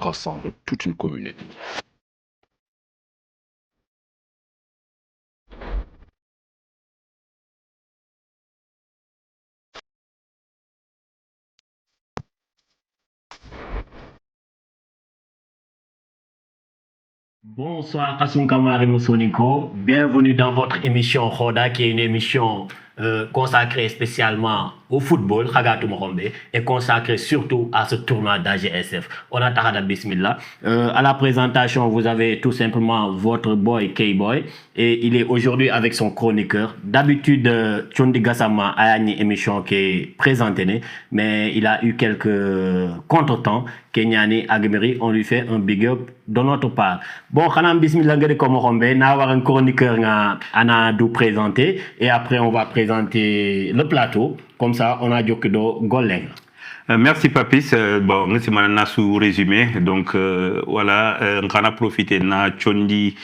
rassemble toute une communauté. Bonsoir Kassoum Kamari Moussoniko, bienvenue dans votre émission Roda qui est une émission consacrée spécialement au football, Khagatou Morombe, et consacrée surtout à ce tournoi d'AGSF. On a Tahada Bismillah. À la présentation, vous avez tout simplement votre boy K-Boy et il est aujourd'hui avec son chroniqueur. D'habitude, Tchondi Gassama a une émission qui est présentée, mais il a eu quelques contretemps. Kenyani Agemeri, on lui fait un big up de notre part. Bon, Khanam Bismillah Ngede Komorombe, n'a avoir un chroniqueur à nous présenter et après on va présenter le plateau. Comme ça, on a dit que Goleng. Merci Papis. Bon, merci maintenant sous résumé. Donc voilà, on a profité na Chondi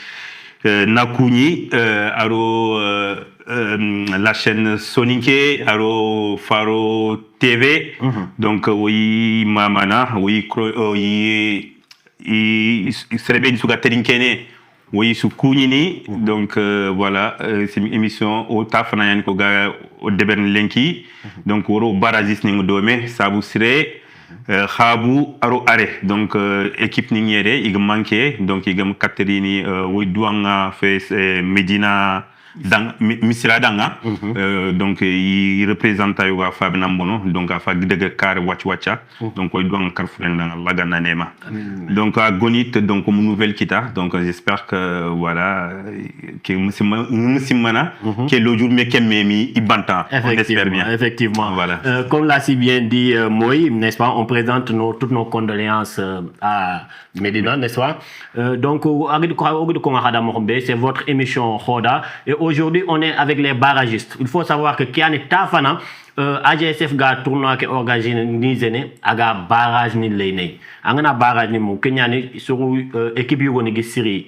Nakuni, aro la chaîne Soninke, aro Faro TV. Donc oui, mamana, oui, il serait bien sous Terinkene. Oui, sous Kounini, donc voilà, c'est une émission au taf na ko ga au deben lenki, donc woro barazis ni ngdome sabu sire khabu aro are, donc équipe ni ngere ig manqué, donc igam Catherine oui douanga fait Medina dans Misira danga, donc il représente yoga Fabien Mbono, donc a fa gidega kar wacha, donc oui douanga Carrefour dans Lagana Nema. Donc à Gonit, donc comme nouvelle kita, donc j'espère que voilà que Moussimana qui est le jour mais qui memi ibanta, on espère bien. Effectivement. Voilà. Comme l'a si bien dit Moïse, n'est-ce pas, on présente toutes nos condoléances à Medina, n'est-ce pas. Donc c'est votre émission Khoda et aujourd'hui on est avec les barragistes. Il faut savoir que Kiane Tafana AGSF ga tournoi qui organisé aga barrage ni lene angana barrage ni mo kenyani sur équipe yoni gisiri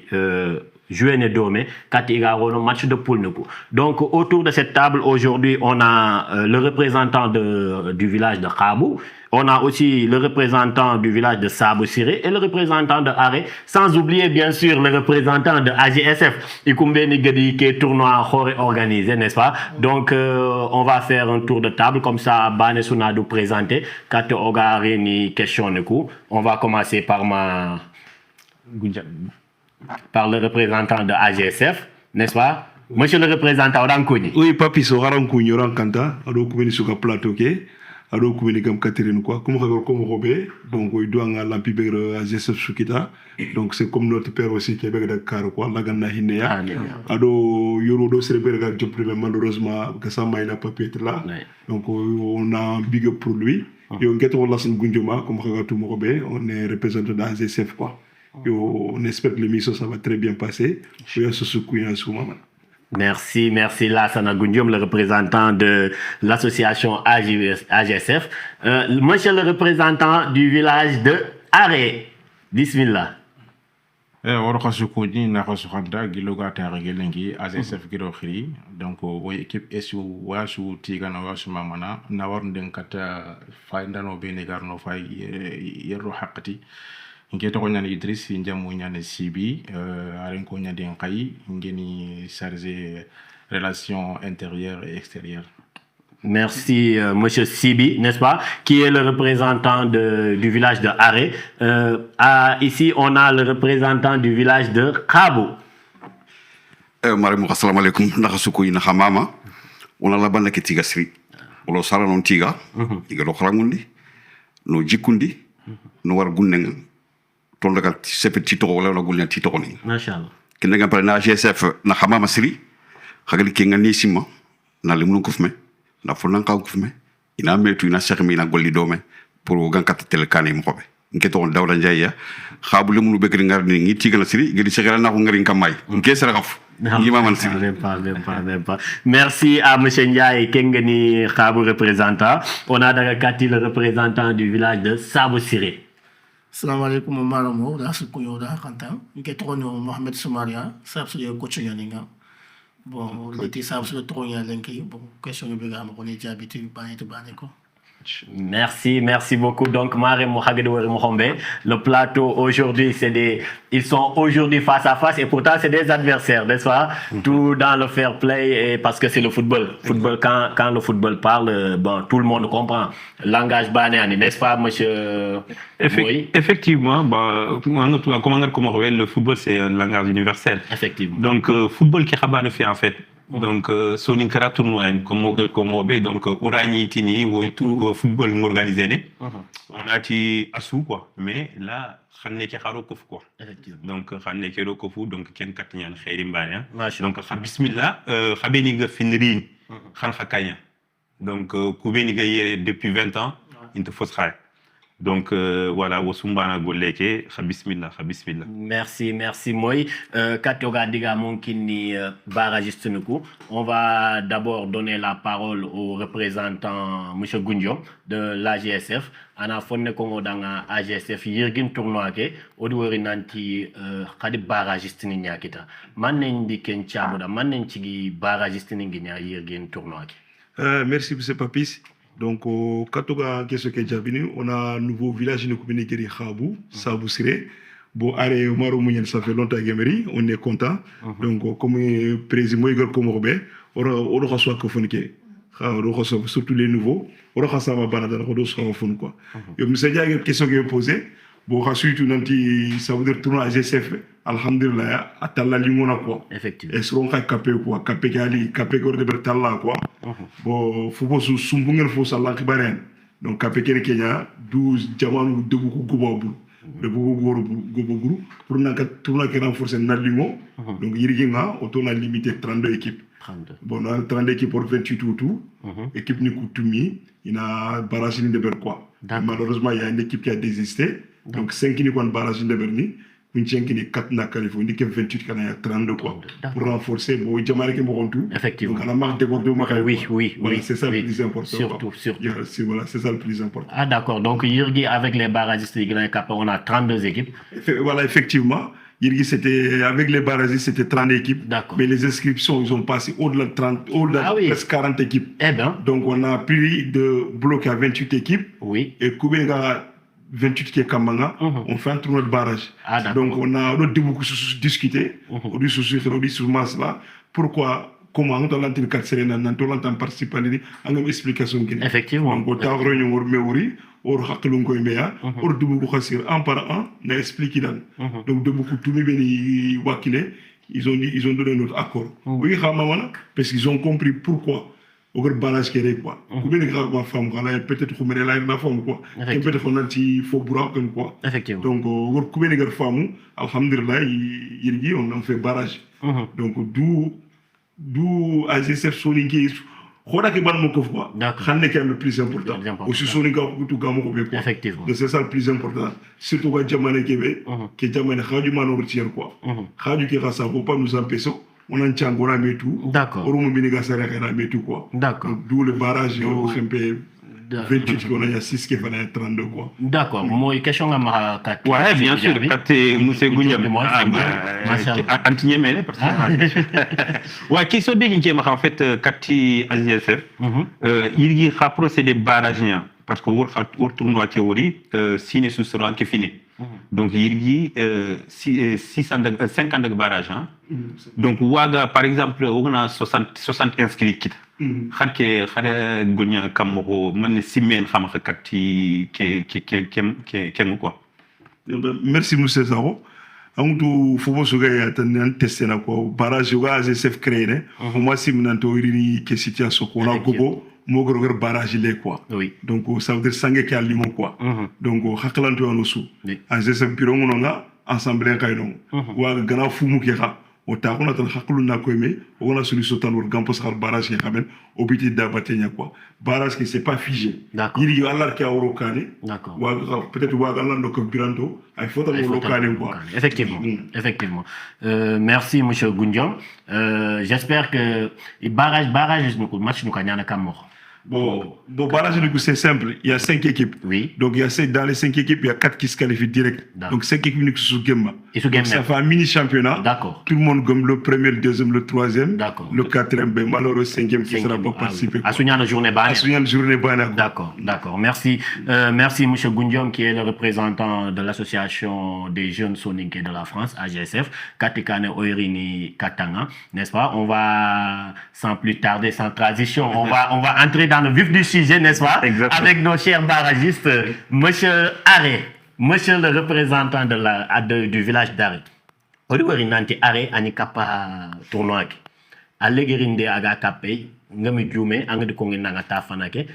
jouer ne dome katiga rono match de poule neko. Donc autour de cette table aujourd'hui on a le représentant du village de Khabou, on a aussi le représentant du village de Sabou Siré et le représentant de Aré, sans oublier bien sûr le représentant de AGSF Ikumbe Nigedi qui est tournoi organisé, n'est-ce pas? Donc on va faire un tour de table comme ça Bane Sunadu présenter quand Ogari ni question neko. On va commencer par le représentant de AGSF, n'est-ce pas? Monsieur le représentant, Orankouni. Oui, papi, so Orankouni, Orankanta, alors que sur le plateau, ok? Alors que comme Catherine, quoi, comme Robé, donc il doit en l'empire AGSF Sukita, donc c'est comme notre père aussi qui est avec Dakar, quoi, la Gana Hinea. Alors, Yoro célébrer le job, malheureusement, que ça m'a pas pu être là. Donc, on a un big up pour lui. Et on get relation Gunjoma, comme Khagatou Morobé, on est représentant de AGSF, quoi. On espère que l'émission ça va très bien passer. Merci, merci Lassana Goundium, le représentant de l'association AGSF. Monsieur le représentant du village de Aré, Bismillah. Warokasukuni nakasukanda giloga taregelengi AGSF girokhiri donc o équipe esu wasu tigana wasu mamana nawarnden kata faindano benegarno fay yerro haqqati nge to nyane Idriss njamu nyane Sibi aren ko nyade nkai ngeni chargé relations intérieures et extérieures. Merci monsieur Sibi, n'est-ce pas, qui est le représentant du village de Aré. Ici on a le représentant du village de Khabou. Marimu assalamu alaikum nakasuku ina hamama ona labana ke tiga sri olo sara non tiga tiga lo khalangundi no jikundi no war gunnenga tondagal sepe tito wala no gulna tito ni machallah kenga pare na GSF na hamama sri khagali ke ngani sima na limu ko fme na fonan ka ko fme ina metu ina cheikh mi na golli dome pour gankat tel kané mo xobe nketo dawla njaya khabu limu be ngar ni ngi tiga na sri gedi cheikh na ko ngari kamay nke sera xaf. Merci à M. Ndiaye Kengeni Khabou représentant. On a dans Kati le représentant du village de Sabou Siré. Salam alaikum maramo da su kuyo da kanta nke trono Mohamed Soumaria sabsu yo coach yaninga bon le ti sabsu trono yalenki bon question be gam ko ni jabitu bani to bani ko match. Merci beaucoup. Donc, Maré Mohagedouari Mohombe, le plateau aujourd'hui, ils sont aujourd'hui face à face et pourtant c'est des adversaires, n'est-ce pas? Tout dans le fair play et parce que c'est le football. Quand le football parle, tout le monde comprend. Langage banéani, n'est-ce pas, monsieur? Effectivement, le football c'est un langage universel. Effectivement. Donc, football qui a fait en fait. Donc, Soninkara tournoi, comme Obé, donc, Orani Tini, ou tout football organisé. On a dit Assou, quoi. Mais là, Khané Keharo Kof, quoi. Donc, Khané Keharo Kofu, donc, Ken Katnian, Khairim Baya. Donc, Bismillah, Khabeniga Finri, Khan Khakaya. Donc, Koubeniga depuis 20 ans, il te faut ça. Donc voilà, Wosumbana Goleke, Bismillah. Merci Moy. Katoga Diga Monkini barragiste Nuku. On va d'abord donner la parole au représentant M. Gunjo de l'AGSF. Ana fonne Kongo dans AGSF Yirgin tournoi ke odwori nanti khadi barragiste ni nyakita. Manen di ken chaboda manen chigi barragiste ni nya Yirgin tournoi ke. Merci M. Papis. Donc, au Katoga, qu'est-ce que j'ai venu? On a un nouveau village de communauté de Khabou, Sabou Siré. Bon, allez, Omaro Mounian, ça fait longtemps que on est content. Donc, comme président Igor Komorbe, on reçoit que Fonke. On reçoit surtout les nouveaux. On reçoit ma banane, on reçoit Fon quoi. Et monsieur Dia, une question que vous posez. Bon, ensuite, ça veut dire tournoi AGSF. Alhamdulillah, à Talla Limona quoi. Effectivement. Et seront capé quoi, capé Gali, capé Gorde Bertalla quoi. Bon, faut pas se sumbungal faut ça l'akibaren. Donc capé Kenya, 12 jamanu de beaucoup gobabu. De beaucoup gobabu. Pour n'a qu'à tourner qui renforcer Nalimo. Donc Yirginga, on a limité 32 équipes. Bon, on a 32 équipes pour 28 ou tout. Équipe Nikoutoumi, il y a Barasine de Berquois. Malheureusement, il y a une équipe qui a désisté. Donc 5 qui ont Barasine de Berni. Une chaîne qui est 4 na Californie, qui est 28 qui est 32 quoi. Pour renforcer, bon, il y a tout. Effectivement. Donc, on a marre de Oui. Voilà, c'est ça le plus important. Surtout. Voilà, c'est ça le plus important. Ah, d'accord. Donc, Yirgi, avec les barragistes de Grand Cap, on a 32 équipes. Voilà, effectivement. Yirgi, c'était, avec les barragistes, c'était 30 équipes. D'accord. Mais les inscriptions, ils ont passé au-delà de 30, au-delà de presque 40 équipes. Eh bien. Donc, on a pris de bloc à 28 équipes. Oui. Et Koubenga, 28 qui est Kamanga, on fait un tournoi de barrage. Ah, donc on a beaucoup discuté, on dit sur masse là. Pourquoi, comment on a l'antenne 4 Serena, on a participé à une explication. Effectivement. Donc on a réuni au Meori, au Hakelungo Emea, au Dubuku Hassir, un par un, on a expliqué. Donc de beaucoup tout le Wakile, ils ont donné notre accord. Oui, parce qu'ils ont compris pourquoi. Au barrage qui est quoi. Combien de grandes femmes, peut-être qu'on est là une femme quoi. Peut-être qu'on a dit faut boire comme quoi. Effectivement. Donc combien de grandes femmes, alhamdulillah, on a fait barrage. Donc d'où AGSF Soninki, on a que ban mon quoi. D'accord. C'est le plus important. Aussi Soninka tout gamme quoi. Effectivement. Donc c'est ça le plus important. Surtout quand Jamane Kebe, que Jamane Khadju Manortier quoi. Khadju qui rasa faut pas nous empêcher. On a un Tchangora mais tout. D'accord. On a mais tout quoi. D'accord. D'où le barrage au MP 28 qu'on a, il y a 6 qui fallait 32 quoi. D'accord. Moi, question à ma carte. Ouais, bien sûr. Quand Moussé Gounyam. Antigné Mélé, parce que. Ouais, qui sont bien qui en fait, quand AGSF, il y a procédé barrage. Parce que au tournoi théorie, si ne sera que fini. Donc il y a 50 de barrages. Donc Ouaga, par exemple, on a 60 inscrits. Gonya Kamoro, Simen Hamakati, quoi. Merci, M. Zaro. Il faut que vous tester le barrage de AGSF créé. Moi, si vous avez une situation qu'on a Mogroger barrage les quoi. Oui. Donc ça veut dire sangé qui a limon quoi. Donc hakalantu anosu. AGSF piro mononga ensemble kainon. Wa gana fumu kera. O ta kona tan haklu na ko aimé, on a solution tan or gampos har barrage qui kamen obiti da batenya quoi. Barrage qui c'est pas figé. Il y a Allah qui a orokane. D'accord. Wa peut-être wa Allah no ko biranto, il faut tan orokane quoi. Effectivement. Merci monsieur Goundion. J'espère que barrage nous match nous kanyana kamor. Bon, barrage du coup, c'est simple. Il y a 5 équipes. Oui. Donc, dans les 5 équipes, il y a 4 qui se qualifient direct. D'accord. Donc, 5 équipes qui sont game. Ils sont game Donc, ça même. fait un mini-championnat. D'accord. Tout le monde gomme le premier, le deuxième, le troisième. D'accord. Le quatrième, ben, malheureux, 5e qui ne sera pas participé. À Sougnane journée banane. À Sougnane journée banane. D'accord. Merci. Merci, M. Goundiom, qui est le représentant de l'association des jeunes soninké de la France, AGSF, Katekane Oirini Katanga, n'est-ce pas? On va, sans plus tarder, sans transition, on va entrer dans le vif du sujet, n'est-ce pas? Exactement. Avec nos chers barragistes, M. Aré, monsieur le représentant du village d'Aré. Ori nanti Aré ani kapa tournoi ki. Allegérinde aga kapay ngami djume anga de kongi nanga ta fanake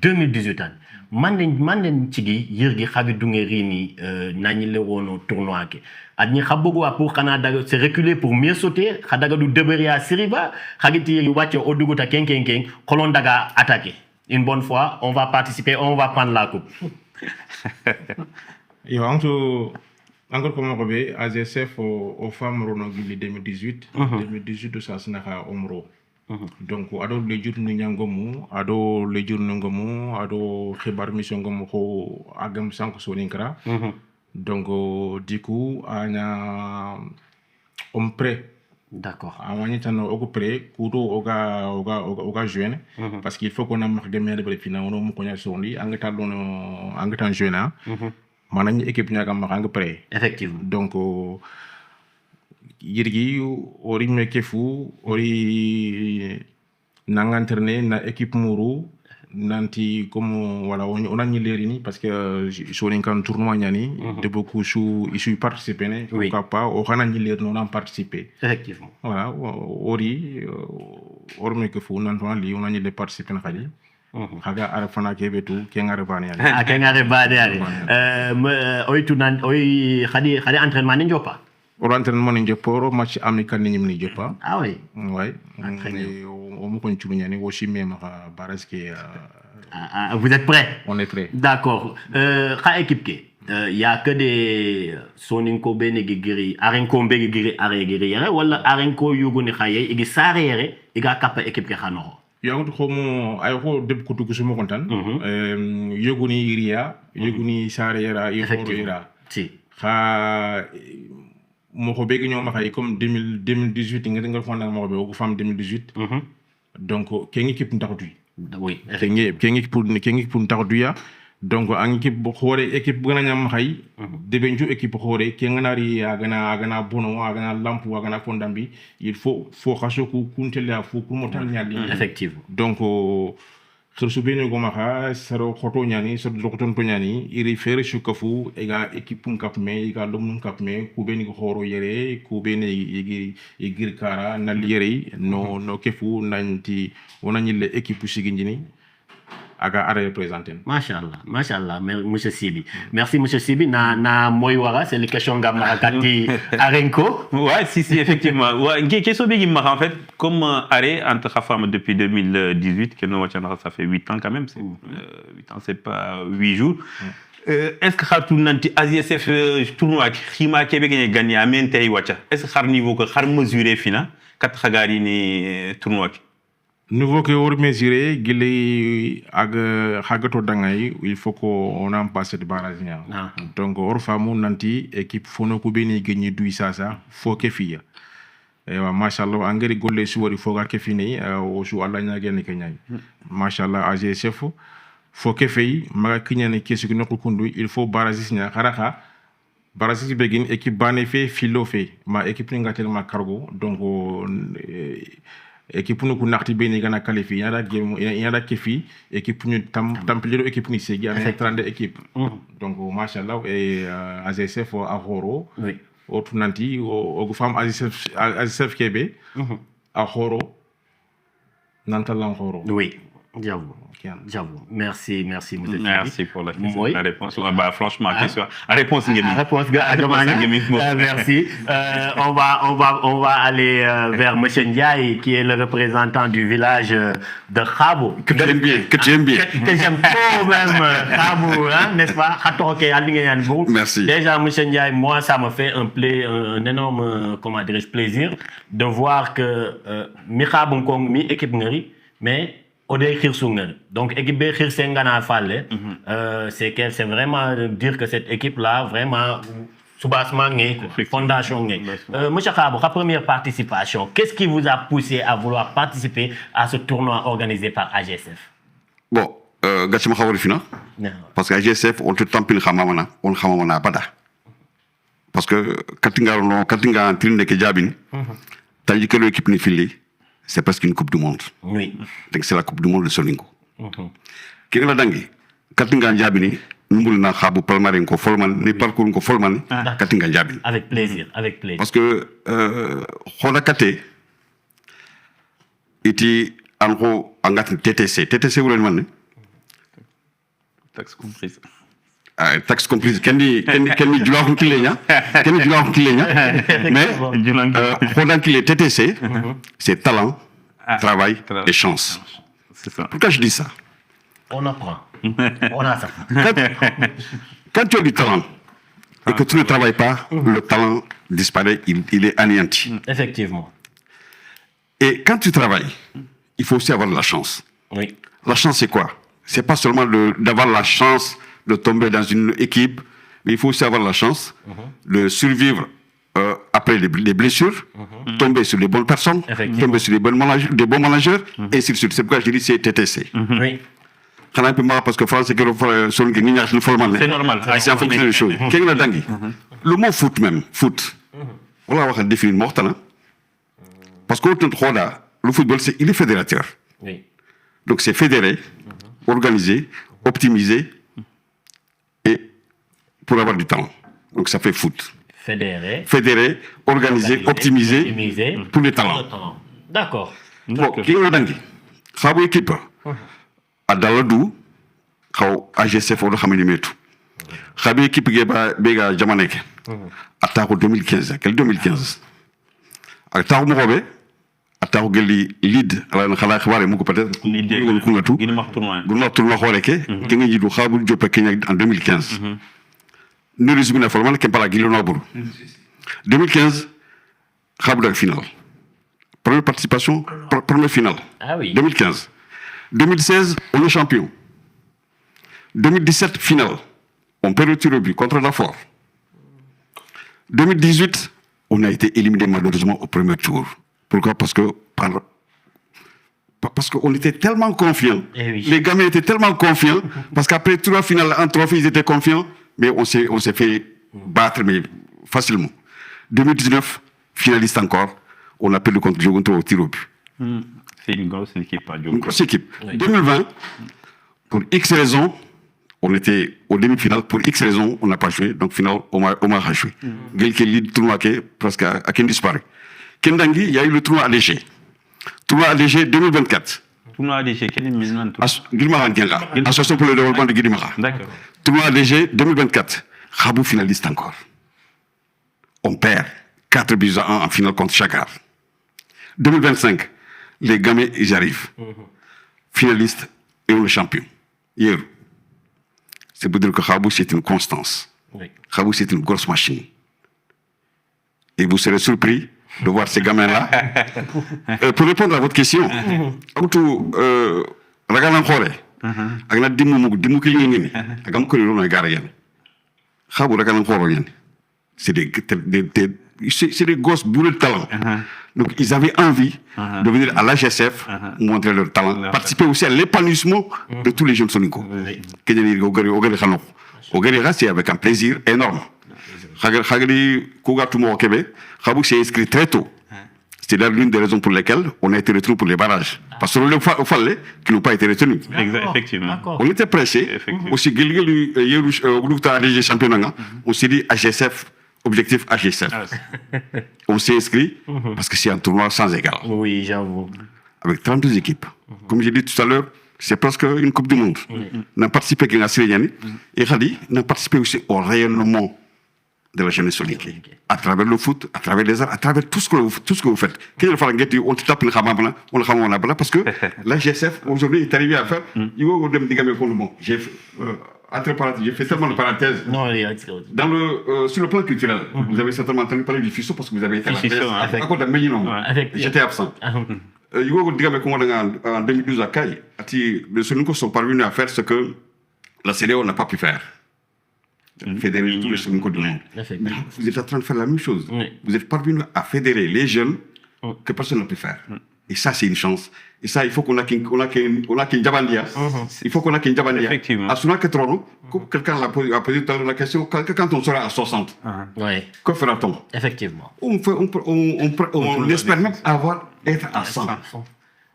2018 an. Manden tigi yirgi khagi dungeri ni nani le wono tournoi ki. Adni khabogo pour Canada se reculer pour mieux sauter, khadaga du deberi à Siriba, khagiti yiri wache oduguta kenkenken, kolon daga attaquer. Une bonne fois, on va participer, on va prendre la coupe. Yo encore comme on dit, AGSF aux femmes Ronogili 2018, 2018 ça c'est naka omro. Donc ado le jour ni nyangomu, ado le jour ngomu, ado khibar mission ngomu ko agam sanko soninkra. Donc du coup on prêt. D'accord. Awani tano oko prêt, kudo oga jeune parce qu'il faut qu'on a marqué de brefina on mo konya sondi angata jeune managn équipe ñaga ma prêt. Effectivement. Donc yirgi ori mekefu ori nanganterne na équipe muru nanti comme voilà on a lerini parce que sur un tournoi ñani de beaucoup ils participer né pourquoi pas on a ler non en participer Effectivement. voilà ori mekefu nanto li on a ñi participer na xali haga ara fana kebe tu kengare bani ali kengare bani ali oy tunan oy khadi entraînement ni jopa or entraînement ni jopa match amical ni ni jopa ah oui ouais on mo kon tulu ñani wo shimé ma baraske vous êtes prêts? On est prêts. D'accord. Équipe il y a que des soninko bene giri arenko be giri aregiri wala arenko yugo ni xaye igi sarere iga kappa équipe ke xano yang ko mo ay ko deb ko tugu sumo kontan yugo ni iria yugo ni sarera ira si xa mo ko be ñoo ma xay comme 2018 nga fondal mo be ko fam 2018 donc ken équipe ndaxatu oui ken équipe pour ndaxatu ya donc an équipe xore équipe gëna ñam xay debenju équipe xore ke nganari agana bono agana lampu agana fondambi il faut xasoku kuntela fu ku motal ñali effectivement donc xersu bene go maxa saro xoto ñani so dokoton to ñani iri fere shukafu ega équipe kap me ega lomnum kap me ku bene go xoro yere ku bene igir kara na yere no kefu nanti wonani le équipe sigindini aga à représenter. Machallah, monsieur Sibi. Merci, monsieur Sibi. Na moywara, c'est les questions gamakati Arenko. Ouais, si, effectivement. Ouais, question big en fait, comme arrêt entre femme depuis 2018, que nous ça fait 8 ans quand même, 8 ans, c'est pas 8 jours. Est-ce que xar nanti AGSF tournoi xima kebe gagné à mentay wacha est-ce que xar niveau que xar mesurer fina kat xagari ni tournoi niveau que on mesurer gili ag hagato dangay il faut qu'on en passe de barrage donc or famu nanti équipe fono ko beni gagné du sasa fo ke fiya e wa machallah angari golle suwari fo ga ke fini o su alla nya gen ke nyay machallah AGSF fo ke fay maga kinyane kesu ko nokku kundu il faut barrage nya kharaha barrage begin équipe bané fait filo fait ma équipe ngatel ma cargo donc équipe nous kunakti beni gana qualifié yada kefi équipe ñu tampilero équipe ni segi avec 32 équipes donc machallah et AGSF a horo oui autre nanti o fam AGSF kebe a horo nantalan horo oui j'avoue merci monsieur merci pour la question la réponse bah franchement question la réponse merci on va aller vers monsieur Ndiaye qui est le représentant du village de Khabo que j'aime bien que j'aime trop même Khabo hein, n'est-ce pas merci déjà monsieur Ndiaye moi ça me fait un énorme comment dirais-je plaisir de voir que mi Khabo Kong mi équipe ngari mais Odey Khirsungen. Donc, équipe B Khirsengana Falle, c'est vraiment dire que cette équipe-là, vraiment, soubassement, fondation. Monsieur Khabo, la première participation, qu'est-ce qui vous a poussé à vouloir participer à ce tournoi organisé par AGSF? Bon, Gachima Khawari Fina, parce que AGSF, on te tampine Khamamana, on Khamamana Bada. Parce que Katinga en trine de Kejabin, tandis que l'équipe n'est filée, c'est presque une Coupe du Monde. Oui. Donc c'est la Coupe du Monde de Soningo. Qui est la dingue? Katinga en Jabini, nous n'avons pas palmarès ko Folman, ni parcours ko Folman, Katinga en Jabini. Avec plaisir, avec plaisir. Parce que Khodakate était en gros en TTC. TTC, vous l'avez demandé? Taxe comprise. Taxe comprise. Kendi Djula Hunkilenya. Mais Khodakile TTC, c'est talent, travail et chance. C'est ça. Pourquoi je dis ça? On apprend. On a ça. Quand tu as du talent et que tu ne travailles pas, le talent disparaît, il est anéanti. Effectivement. Et quand tu travailles, il faut aussi avoir de la chance. Oui. La chance, c'est quoi? C'est pas seulement d'avoir la chance de tomber dans une équipe, mais il faut aussi avoir la chance de survivre après les blessures, tomber sur les bonnes personnes, tomber sur les bons managers, et ainsi de suite. C'est pourquoi je dis c'est TTC. Oui. Parce que France, c'est normal. C'est en fonction des choses. Le mot foot même, foot, on va définir mortel. Parce qu'autant le football, il est fédérateur. Oui. Donc c'est fédéré, organisé, optimisé, et pour avoir du talent. Donc ça fait foot. Fédéré, organisé, optimisé, pour les talents. D'accord. Bon, qui est le dingue? Khabo équipe. À Daladou, AGSF, on a mis le Khabo équipe qui est Bega Jamanek. À Taro 2015. Quel 2015? À Taro Mourabé. Attends, lead, alors on a khawale moko peut-être. Gounou tournoi khawaleke, kengi jidu khabul jope Kenya en 2015. Nous résumons la formule qui est pas la Guillaume Nobour. 2015, khabul en finale. Première participation, première finale. Ah oui. 2015. 2016, on est champion. 2017, finale. On perd le tir au but contre la Fort. 2018, on a été éliminé malheureusement au premier tour. Pourquoi? Parce qu'on était tellement confiants. Oui. Les gamins étaient tellement confiants. Parce qu'après 3 finales en trophée, ils étaient confiants. Mais on s'est fait battre mais facilement. 2019, finaliste encore. On a perdu contre Jogonto au tir au but. C'est une grosse équipe. Une grosse équipe. Oui. 2020, pour X raisons, on était au demi-finale. Pour X raisons, on n'a pas joué. Donc, final, on m'a joué. Quelqu'un qui le tournoi presque à qui disparaît. Kendangi, il y a eu le tournoi ADG. Tournoi ADG 2024. Tournoi ADG, quel est le nom? Guilmara Ngenga. Association pour le développement de Guilmara. D'accord. Tournoi ADG 2024. Khabou finaliste encore. On perd 4 buts à 1 en finale contre Chagar. 2025. Les gamins, ils arrivent. Finaliste et on est champion. Hier. C'est pour dire que Khabou, c'est une constance. Khabou, c'est une grosse machine. Et vous serez surpris de voir ces gamins-là. Pour répondre à votre question, c'est des gosses bourrés de talent. Donc ils avaient envie de venir à l'AGSF montrer leur talent, participer aussi à l'épanouissement de tous les jeunes Sonico. C'est avec un plaisir énorme. Khabou s'est inscrit très tôt. C'est l'une des raisons pour lesquelles on a été retenu pour les barrages. Parce que le fallait qu'ils n'ont pas été retenus. Effectivement. On était pressés. Aussi, on s'est dit AGSF, objectif AGSF. On s'est inscrit parce que c'est un tournoi sans égal. Oui, j'avoue. Avec 32 équipes. Comme j'ai dit tout à l'heure, c'est presque une Coupe du Monde. On a participé à Siriani et Khadi n'a participé aussi au rayonnement de la jeunesse olympique. À travers le foot, à travers les arts, à travers tout ce que vous faites. On te tape le khamamana, on le khamamana, parce que la GSF, aujourd'hui, est arrivé à faire. J'ai fait tellement de parenthèses. Sur le plan culturel, vous avez certainement entendu parler du FISO parce que vous avez été à la thèse. J'étais absent. Yugo Digame en 2012 à Caille, les Soniko sont parvenus à faire ce que la CDO n'a pas pu faire. Fédérer tous les Soniko du monde. Mais vous êtes en train de faire la même chose. Vous êtes parvenus à fédérer les jeunes que personne n'a pu faire. Et ça, c'est une chance. Et ça, il faut qu'on a qu'une jabandia. Il faut qu'on a qu'une jabandia. Effectivement. À Souna Ketrono, quelqu'un a posé la question, quand on sera à 60, que fera-t-on? Effectivement. On espère même être à 100.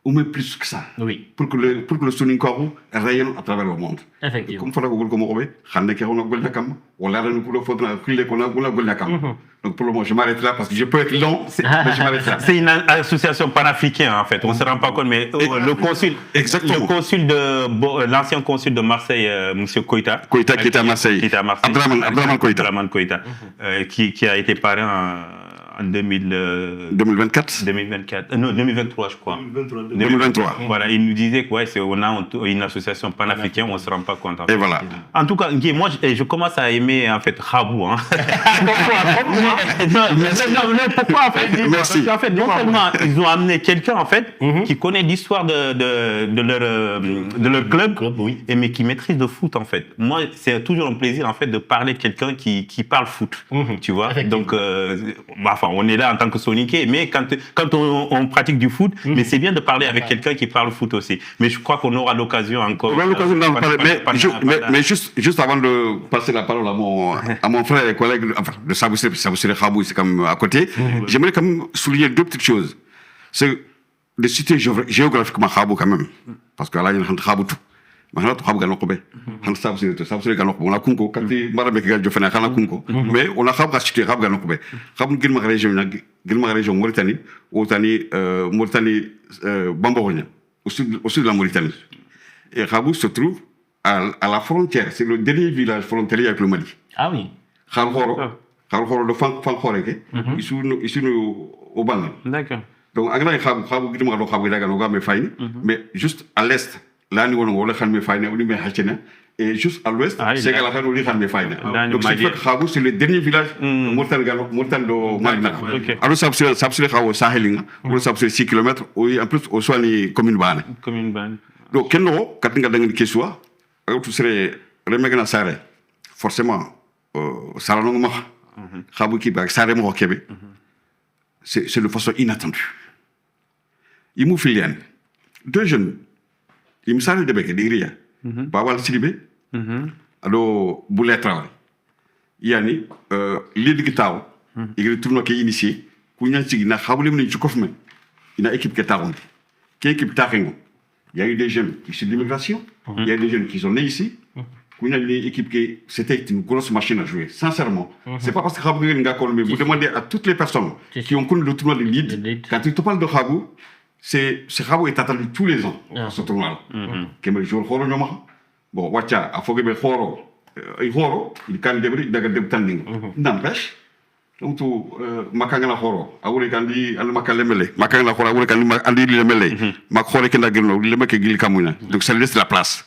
Ou même plus que ça. Oui. Pour que le Soninkoru rayonne à travers le monde. Effectivement. Comme Fala Google comme Robé, Khandeke on a Goldakam, on l'a donné pour le faudra qu'on a Goldakam. Donc pour le moment, je m'arrête là parce que je peux être long, mais je m'arrête là. C'est une association panafricaine en fait. On ne se rend pas compte, mais le consul, l'ancien consul de Marseille, M. Koïta, qui était à Marseille, Abdraman Koïta, qui a été parrain en 2024. Non, 2023, je crois. 2023. Voilà, il nous disait qu'on a une association panafricaine, on ne se rend pas compte. En fait. Et voilà. En tout cas, moi, je commence à aimer en fait Khabou. Hein. Pourquoi en fait? Merci. Parce qu'en fait, non seulement ils ont amené quelqu'un en fait qui connaît l'histoire de leur club, mais qui maîtrise le foot en fait. Moi, c'est toujours un plaisir en fait de parler de quelqu'un qui parle foot. Tu vois. Donc, on est là en tant que Soniké, mais quand on pratique du foot, mais c'est bien de parler avec quelqu'un qui parle foot aussi. Mais je crois qu'on aura l'occasion encore. On aura l'occasion d'en parler. Mais juste avant de passer la parole à mon frère et collègue, enfin, de Saboussé Khabou, c'est comme à côté, j'aimerais quand même souligner deux petites choses. C'est de citer géographiquement Khabou quand même. Parce que là, il y a un Khabou tout. Mais on a kunko quand marabe ki galjo fena xana kunko mais on a xabra cité xabga no kobe xam gilma région Mauritanie Bamboronia au sud de la Mauritanie et Khabou se trouve à la frontière, c'est le dernier village frontalier avec le Mali. Ah oui. Kharkhoro de Fankhoreke ici au Bangal. D'accord. Donc agna Khabou gilma do Khabou daga no gamé fayni mais juste à l'est là nous on le fayna on met hachena et juste à l'ouest c'est la khan on le fayna donc c'est fait Khabou c'est le dernier village Mourtan do Malina alors ça c'est Khabou Sahelinga ou ça c'est 6 km en plus au soini commune ban donc kenno katinga dangi keswa ak tout serait remegna sare forcément sarano ma Khabou ki bak sare mo kebe c'est de façon inattendue il mou filian deux jeunes il me semble de bec d'Iria. Bawal Sidibé, alors Boulet Traoré. Yani, l'île de Tao, il y a tout le monde qui est initié. Kounya Signa, Haboulem ni Chukofme. Il a équipe qui est à Rondi. Qui est équipe Taringo. Il y a eu des jeunes qui sont d'immigration. Il y a des jeunes qui sont nés ici. Kounya une équipe qui c'était une grosse machine à jouer. Sincèrement, c'est pas parce que Habou n'est pas mais vous demandez à toutes les personnes qui ont connu le tournoi de lead. Quand tu te parles de Habou, c'est Khabou est attendu tous les ans ce tournoi là jour khoro ñoma bon wacca a foge be khoro il kan debri daga deb tanding n'empêche donc makanga la khoro awure kan di al makalemele makanga la khoro awure kan andi lemele mak khore ke ndagino lemeke gil kamuna donc ça laisse la place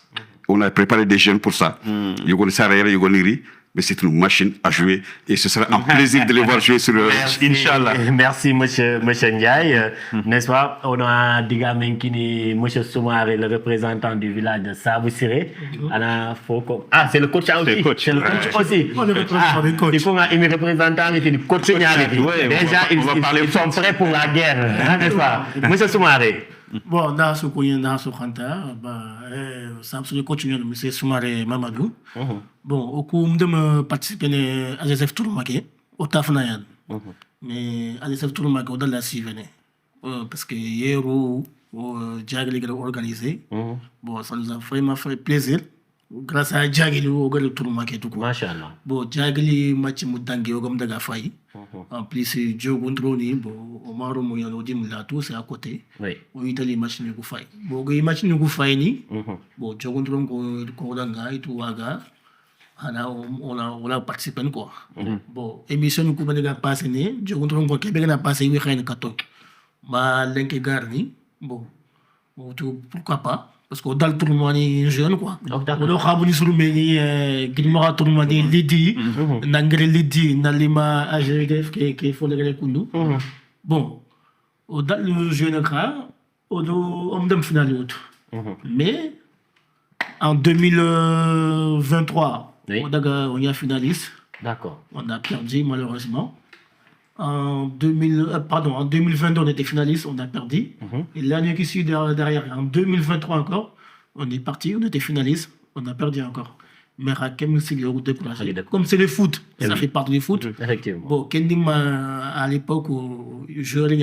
on a préparé des jeunes pour ça yugo sarere yugo niri mais c'est une machine à jouer et ce sera un plaisir de les voir jouer sur Inch'Allah. Merci monsieur Ndiaye. N'est-ce pas? On a Digamenkini, monsieur Soumaré, le représentant du village de Saboussiré. C'est le coach aussi. C'est le coach aussi. Il faut un représentant et le coach Ndiaye. Déjà, ils sont prêts pour la guerre, n'est-ce pas? Monsieur Soumaré. Bon, dans ce qu'on y a dans ce canton, ça me continue de monsieur Soumaré Mamadou. Bon, au coup de me participer à ASF Touroumake, au Tafnayan. Mais ASF Touroumake, au-delà de la Sivene. Parce que hier, au Djagli organisé, bon, ça nous a vraiment fait plaisir. Grâce à Djagli, au Gal Touroumake, tout quoi. Machallah. Bon, Djagli, Machi Moutangi, au Gamdaga Faye. En plus, Joe Gondroni, bon, Omaro Mouyano Dimlato, c'est à côté. Oui. Au Italie, machine de Faye. Bon, il machine de Faye, bon, Joe Gondron, Kodanga, et tout, Waga. On a participé quoi. Bon, émission nous pouvons déjà passer né, je contrôle quoi Québec n'a passé 8 ans katok. Ma lenke garni, bon, pourquoi pas parce que dans le tournoi ni jeune quoi. On a rabuni sur le grimora tournoi ni lidi, nangre lidi, nalima AGDF qui faut les kundu. Bon, dans le jeune cas, on me finale autre. Mais en 2023, on y a finaliste. D'accord. On a perdu malheureusement. En 2022, on était finaliste, on a perdu. Et l'année qui suit derrière, en 2023 encore, on est parti, on était finaliste, on a perdu encore. Mais comme c'est le foot, ça fait partie du foot. Effectivement. Bon, à l'époque, je jouais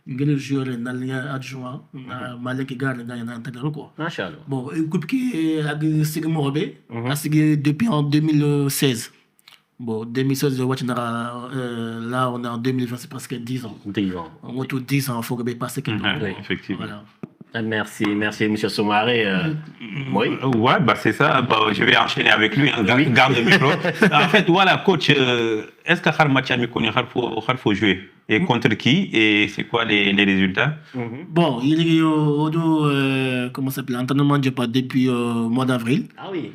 le joueur adjoint, Malek Gare, quoi. Bon, écoute, qui a depuis en 2016. Bon, 2016, là, on est en 2020, c'est presque 10 ans. 10 ans. On a tout 10 ans, il faut passer quelques temps. Oui, effectivement. Voilà. Merci, M. Soumaré. Oui. Ouais, bah c'est ça. Bah, je vais enchaîner avec lui. Garde le micro. En fait, voilà, coach, est-ce que Harmachami connaît faut jouer? Et contre qui? Et c'est quoi les résultats? Bon, il est au comment ça s'appelle? Entraînement depuis mois d'avril. Ah oui.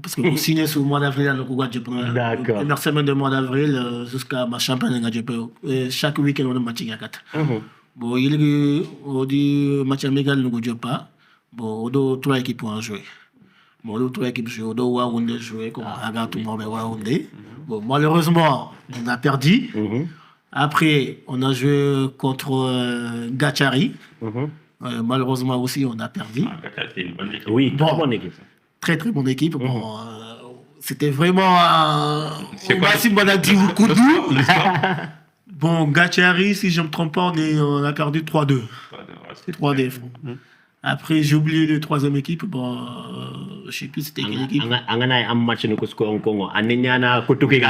Parce que vous signez sur le mois d'avril, je prends la première semaine de mois d'avril jusqu'à ma champagne. Chaque week-end, on a match à 4. Bon, il y a match amical, nous ne jouons pas. Bon, on a 3 équipes pour jouer. Bon, on a 3 équipes jouer. On a joué comme Agat ou Waoundé. Bon, malheureusement, on a perdu. Après, on a joué contre Gachari. Malheureusement aussi, on a perdu. C'est une bonne équipe. Oui, très bonne équipe. Très très bonne équipe. Bon, c'était vraiment au maximum on a dit coup de bout. Bon, Gachari, si je ne me trompe pas, on a perdu 3-2. 3-2. Après, j'ai oublié le troisième équipe. Bon, je ne sais plus c'était quelle équipe. On a un match de Congo. On a un Kotuki.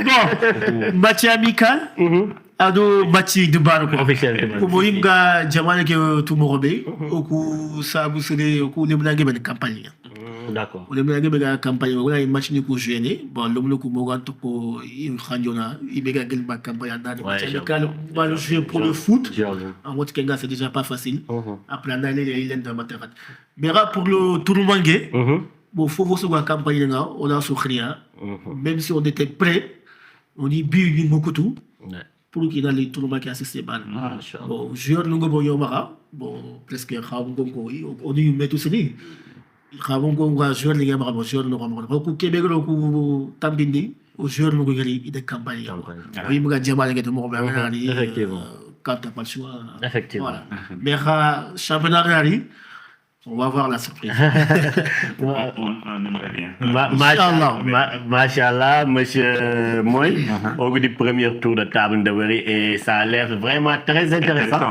Bon, match amical. Ado match de balle quoi. Comme il y a Jamal qui est tout morobé, ou ça vous savez, ou les blagues de campagne. D'accord. Les blagues de campagne, on a un match de jouer. Bon, l'homme qui mourra tout pour il randonna, il béga quelle campagne dans le match amical, on va jouer pour le foot. En mode Kenga c'est déjà pas facile. Après l'année il est dans matériel. Mais là pour le tournoi gay, bon faut voir ce que campagne là, on a souffert. Même si on était prêt, on y bu beaucoup tout. Pour qu'il y ait les tournois qui assistent mal. Bon, joueur nous bon yomara, bon presque Khabongo, on y met tout ceci. Khabongo joueur les gamara, joueur nous ramène. Beaucoup Québec beaucoup Tambindi, au joueur nous gagner des campagnes. Oui, moi Jamal qui est mort bien. Effectivement. Quand t'as pas le choix. Effectivement. Voilà. Mais championnat Rally. On va voir la surprise. On aimerait bien. Machallah, monsieur Moy, au bout du premier tour de table de Weri, et ça a l'air vraiment très intéressant.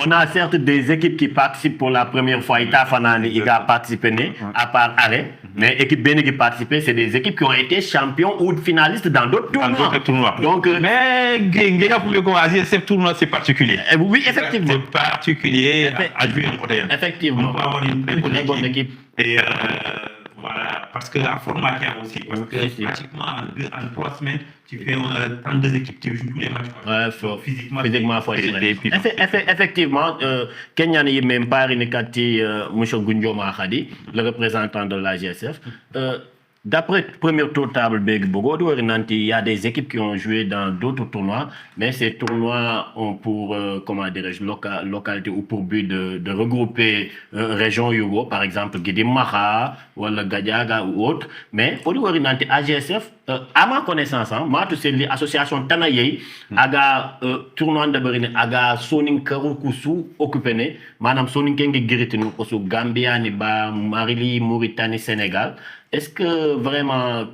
On a certes des équipes qui participent pour la première fois. Ita Fanani, il a participé, à part Arrêt. Mais l'équipe Béni qui participent, c'est des équipes qui ont été champions ou finalistes dans d'autres tournois. Donc, mais AGSF tournoi, c'est particulier. Oui, effectivement. C'est particulier à jouer en moderne. Effectivement. Une bonne équipe. Et voilà, parce que la format qu'il y a aussi, parce que pratiquement en 3 semaines, tu fais 32 équipes, tu joues tous les matchs. Physiquement, il faut être effectivement, Kenya n'est même pas Rinekati, M. Gunjoma Khadi, le représentant de l'AGSF. D'après le premier tour table Beg Bogo, il y a des équipes qui ont joué dans d'autres tournois, mais ces tournois ont pour localité ou pour but de regrouper région Yugo, par exemple Guédimaha ou Gadiaga ou autre. Mais pour le AGSF, à ma connaissance, moi c'est l'association Tanaye, aga tournoi de Berine, aga Sonin Karukusu occupé, madame Sonin Kenge Giritinu, aussi Gambia, Niba, Marili, Mauritanie, Sénégal. Est-ce que vraiment,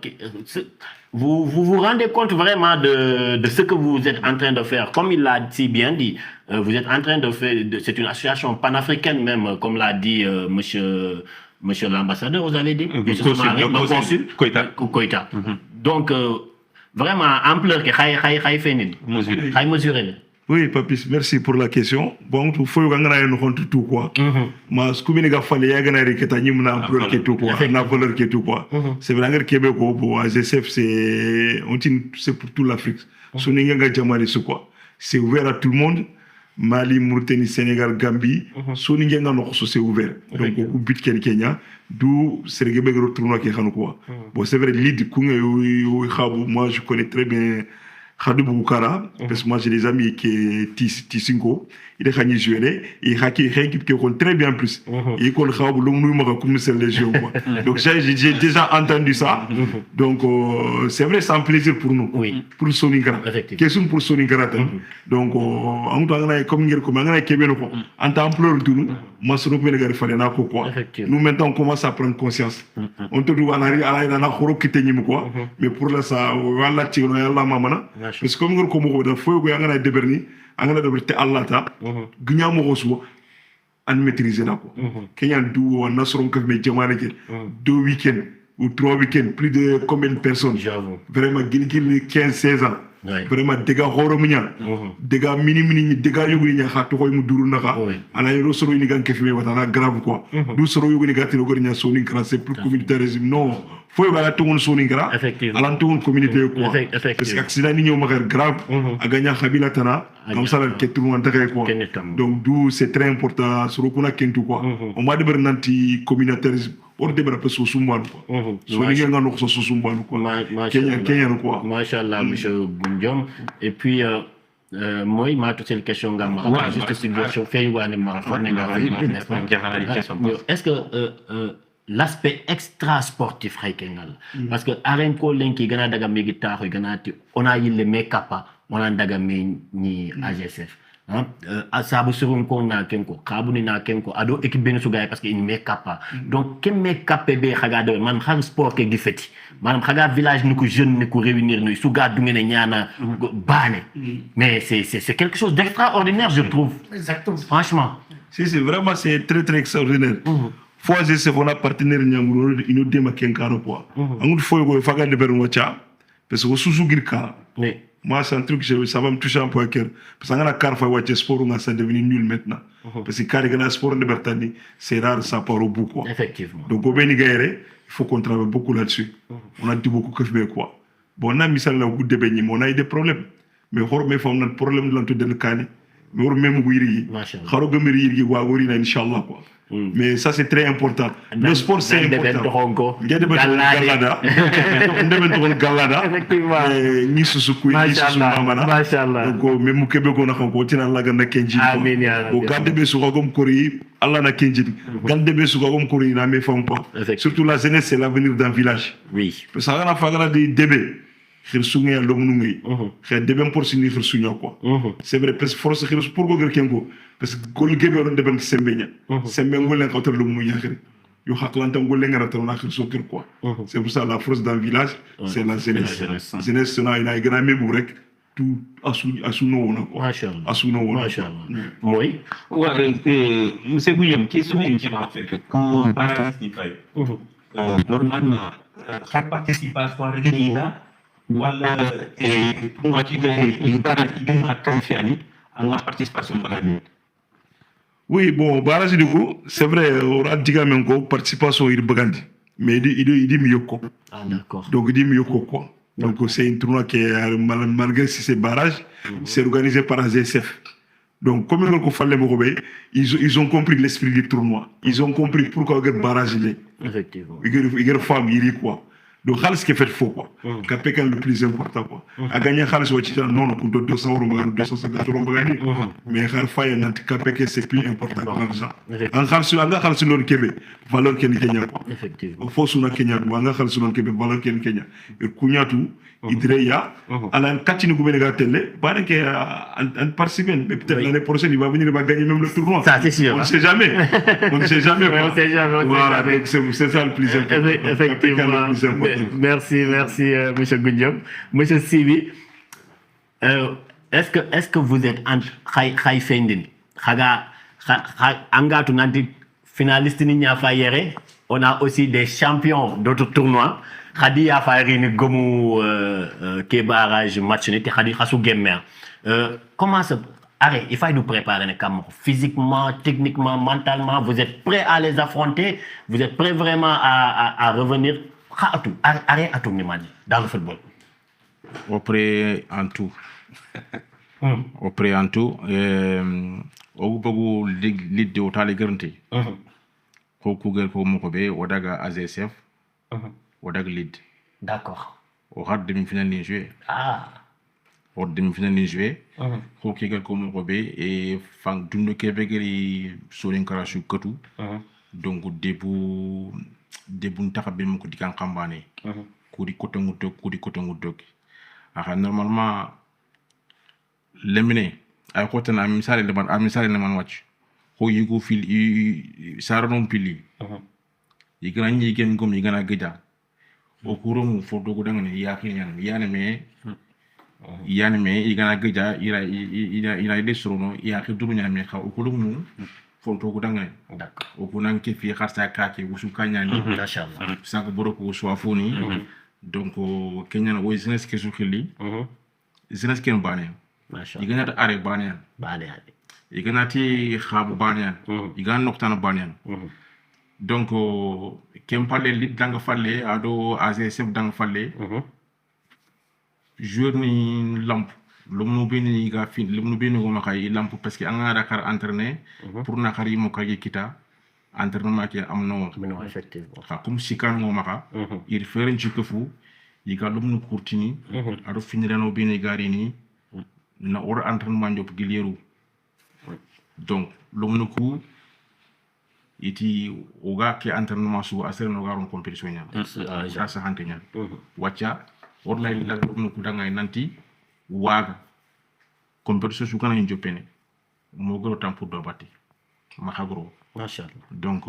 vous vous rendez compte vraiment de ce que vous êtes en train de faire? Comme il l'a si bien dit, vous êtes en train de faire, c'est une association panafricaine même, comme l'a dit monsieur l'ambassadeur, vous avez dit? Le consul Koïta. Donc, vraiment, ampleur que Khaï fait mesurer. Oui, Papis, merci pour la question. Bon, il faut que nous rentre tout quoi. Mais ce que nous avons fait, c'est ampleur que tout quoi, na valeur que tout quoi. C'est vrai que Québec au AGSF c'est pour toute l'Afrique. Ce n'est pas jamais quoi. C'est ouvert à tout le monde. Mali, Mauritanie, Sénégal, Gambie, Soni Ngenga no c'est ouvert. Donc au but Kenya, d'où Serge Begro tournoi qui est quoi. Bon, c'est vrai, lead moi je connais très bien Khadou Boukara, parce que moi j'ai des amis qui est Tissinko, il est gagné joué, il a une équipe qui compte très bien plus. Il connaît Khadou Boukara comme c'est les jeux. Donc j'ai déjà entendu ça. Donc c'est vrai, c'est un plaisir pour nous, pour Soningra. Question pour Soningra. Donc en tant que comme en tant que nous, moi je nous maintenant on commence à prendre conscience. On te doit aller à la quoi, mais pour la ça, voilà, tu vois, la maman. Parce que comme on commence à faire, on a des bernis, on a des Allah ta, gagner mon reçu, on maîtrise là quoi. Kenya d'où on a sur un café jamane 2 week-ends ou 3 week-ends, plus de combien de personnes? Vraiment, 15-16 ans. Vraiment dégâts horremia dégâts mini dégâts yuguni nya khatu koy mu duru naka ana yoro soro ni gan kefi watana grave quoi du soro yuguni gati logor nya soni kra c'est plus communautarisme non faut ba la tongon soni kra ala tongon communauté quoi parce que accident ni ñew magar grave aganya khabila tana comme ça la ketu on tagay quoi donc d'où c'est très important soro kuna kentu quoi on va deber nanti communautarisme or deber pas so sumban quoi soni nga no so sumban quoi Kenya quoi machallah monsieur Diom. Et puis, moi, il m'a touché la question, juste suggestion, est-ce que l'aspect extra sportif, parce que Arenko Lenki, Gana Daga Megita, on a eu le make-up, on a Daga ni AGSF. Sabu surun ko na kenko kabu ni na kenko ado équipe benu su gaay parce que il make-up donc ke make-up be xaga de man xam sport ke di feti manam xaga village ni ko jeune ni ko réunir ni su ga du ngene ñana bané mais c'est quelque chose d'extraordinaire je trouve exactement franchement c'est vraiment c'est très très extraordinaire fois c'est on a partenaire ñanguro ino dema kenkaro quoi angul foy go faga de berno cha parce que sous girka moi, c'est un truc, ça va me toucher un peu à cœur. Parce que quand car fait sport, c'est devenu nul maintenant. Parce que quand il y a un sport de Bertani, c'est rare, ça part au bout. Quoi. Effectivement. Donc, au Bénigare, il faut qu'on travaille beaucoup là-dessus. On a dit beaucoup que faire quoi. Bon, on a mis ça là au bout de Béni, mais on a eu des problèmes. Mais on a un problème de l'entour de l'Kani. Mais on a même eu Inch'Allah quoi. Mais ça c'est très important. Le sport c'est important. Il y a des Galada. Galada. Effectivement. Ni Susuku, ni Susumamana. Machallah. Donc même au Québec on a rencontré dans la Ganda Kenji. Amen ya Rabbi. Au Gandebe Sugagom Kori, Allah na Kenji. Gandebe Sugagom Kori na me font pas. Surtout la jeunesse c'est l'avenir d'un village. Oui. Parce que ça a fait des débats. Khirsunga ya lomnu ngi xé debem pour sini khirsunya quoi c'est vrai parce que force khirs pour go gerkengo parce que gol gebe on debem sembenya sembengo len ko lomnu ya khir yo haklanta ngol len ngara tawna khirso kir quoi c'est pour ça la force d'un village c'est la jeunesse jeunesse na ina grand mebu rek tout asuno wona quoi machallah asuno wona machallah oui monsieur Guillaume question une qui m'a fait quand normalement chaque participation régulière wala pour moi qui il a confiance en la participation de oui bon barrage du coup c'est vrai on a dit quand même ko participation il bagandi mais il dit mieux quoi d'accord donc il dit mieux quoi donc c'est un tournoi qui est malgré si c'est barrage c'est organisé par AGSF donc comme il fallait ils ont compris l'esprit du tournoi ils ont compris pourquoi le barrage il est effectivement il y a femme il est quoi donc xaalis qui fait faux quoi capé quand le plus important quoi a gagner xaalis wa ci non pour 200 euros ba 250 euros ba gagner mais xaar fay na capé que c'est plus important que l'argent en xaalis non kebe valeur ken Kenya quoi effectivement faut suna Kenya nga xaalis non kebe valeur ken Kenya et kunyatu idreya ala katini go benega télé bare que en participer mais peut-être l'année prochaine il va venir il va gagner même le tournoi ça c'est sûr on ne sait jamais on ne sait jamais on sait jamais voilà c'est ça le plus important effectivement merci monsieur Goundiom monsieur Sibi est-ce que vous êtes en khay fendin khaga angatu nanti finaliste ni nya fa yéré on a aussi des champions d'autres tournois khadi ya fa rini gomu ke barrage match ni khadi khasu gamer comment ça arrête il faut nous préparer physiquement techniquement mentalement vous êtes prêts à les affronter vous êtes prêts vraiment à revenir dans le football Auprès en tout. Au préanto, au bogu lidde o tali garanti. Ko kugel ko moko be odaga AZSF. Odaga lead. D'accord. Au hard demi-finale ni joué. Ah. Au demi-finale ni joué. Ko kugel ko moko be et fang dundo kebegeri solen karashu katu. Donc debu ntaka be moko dikan kambane. Kudi kotongudok. Aha normalement lemine ay khotana am misale leman wacc ko yigo fil saranon pili yigana nyi gen gom yigana geja o kurum fodo go dangane yakin yana me yigana geja ira de sorono yaki duru nyame kha o kurum fodo go dangane D'accord. o kunan ke fi kharsa kake wusu kanyani Machallah. sanko boroko swafoni donc kenyan wo jeunesse ke su khili jeunesse ken bane Machallah. igana are bane Bale. igana ti khabu bane igana noktana bane donc kem parle lit danga falle ado AZSF danga falle joueur ni lamp lumnu bini ga fin lumnu bini go makay lamp parce que anga Dakar entraîner pour na khari mo kay kita entraînement ke amno Non, effectivement. ha comme sikan go maka il feren ci kefu yiga lumnu kurtini ado finirano bini gari ni na or entraînement jop gilieru donc lumnu ku iti oga ke entraînement su asere no garon compétition nya ça sa hante nya wacca or lay la lumnu ku dangay nanti waga compétition su kana jopene mo gro temps pour do batti ma khagro Machallah. donc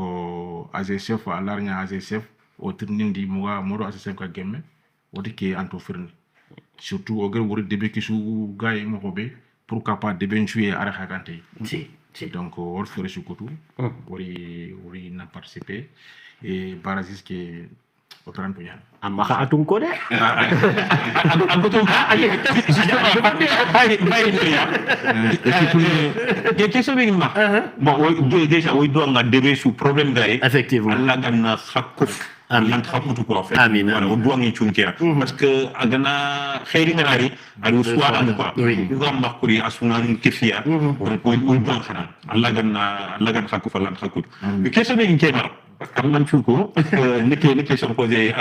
AZSF à l'arnya AZSF o tirnindi muga modo AZSF ka gemme wodi ke anto firni surtout au gros wori début ki su gaay mo ko be pour capable de ben jouer ara khagante Si. donc on ferait ce couteau wori na participer et barazis que au 30 ans Amaka atun ko de. question bi ma bon déjà o do nga debe su problème gay Effectivement. Allah ganna khakuf amin khakutu ko fait Amin. voilà o do ngi chunkiya parce que agana khairi ngari alu swara ko Oui. ko makuri asuna kifiya ko do khana Allah gan khakuf Allah khakutu question bi ngi ma am man chuko ni question posé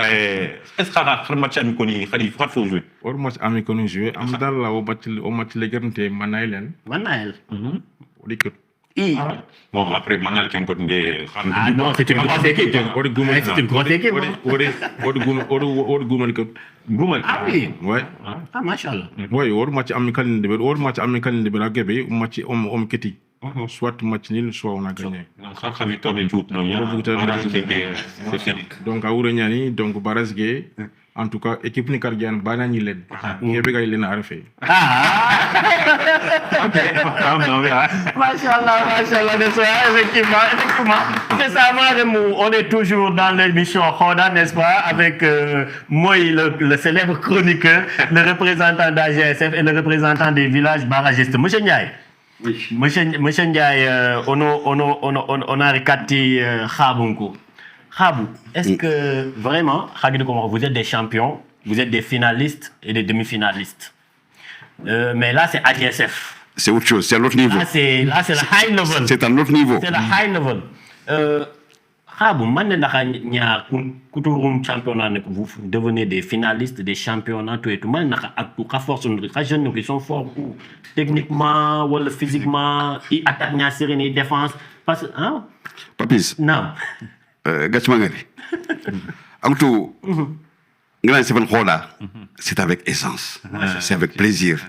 est-ce que match am ko ni khali fa faut jouer or match ami ko ñu jouer am dal la o match le gërnté manaylen Manael. wodi ko bon après manal ken ko ndé Ah non, c'est une grosse équipe. wodi gumal C'est une grosse équipe. wodi gumal ko gumal Ah oui. ouais Ah, machallah. ouais or match amical de la gebe match keti soit match nul soit on a gagné non khami to be jout no ya c'est fini donc a wuro ñani donc barazge en tout cas équipe ni kardian bana ñi len yebe gay len arafé Machallah, effectivement. C'est ça, on est toujours dans l'émission Khoda, n'est-ce pas, avec moi, le célèbre chroniqueur, le représentant d'AGSF et le représentant des villages barragistes. Monsieur Ndiaye. Oui. Monsieur Ndiaye, on a recadré Khabunko. Khabou, est-ce que vraiment, vous êtes des champions, vous êtes des finalistes et des demi-finalistes. Mais là, c'est AGSF. C'est autre chose, c'est à l'autre niveau. Là, c'est le high level. C'est à l'autre niveau. C'est le high level. Khabou, maintenant, vous championnat, vous devenez des finalistes, des championnats, tout et tout. Maintenant, force, les jeunes qui sont forts techniquement ou physiquement, ils attaquent la série, ils défense. Parce que, hein? Papis, Non. Gatchmangari. Auto, c'est avec essence, c'est avec plaisir.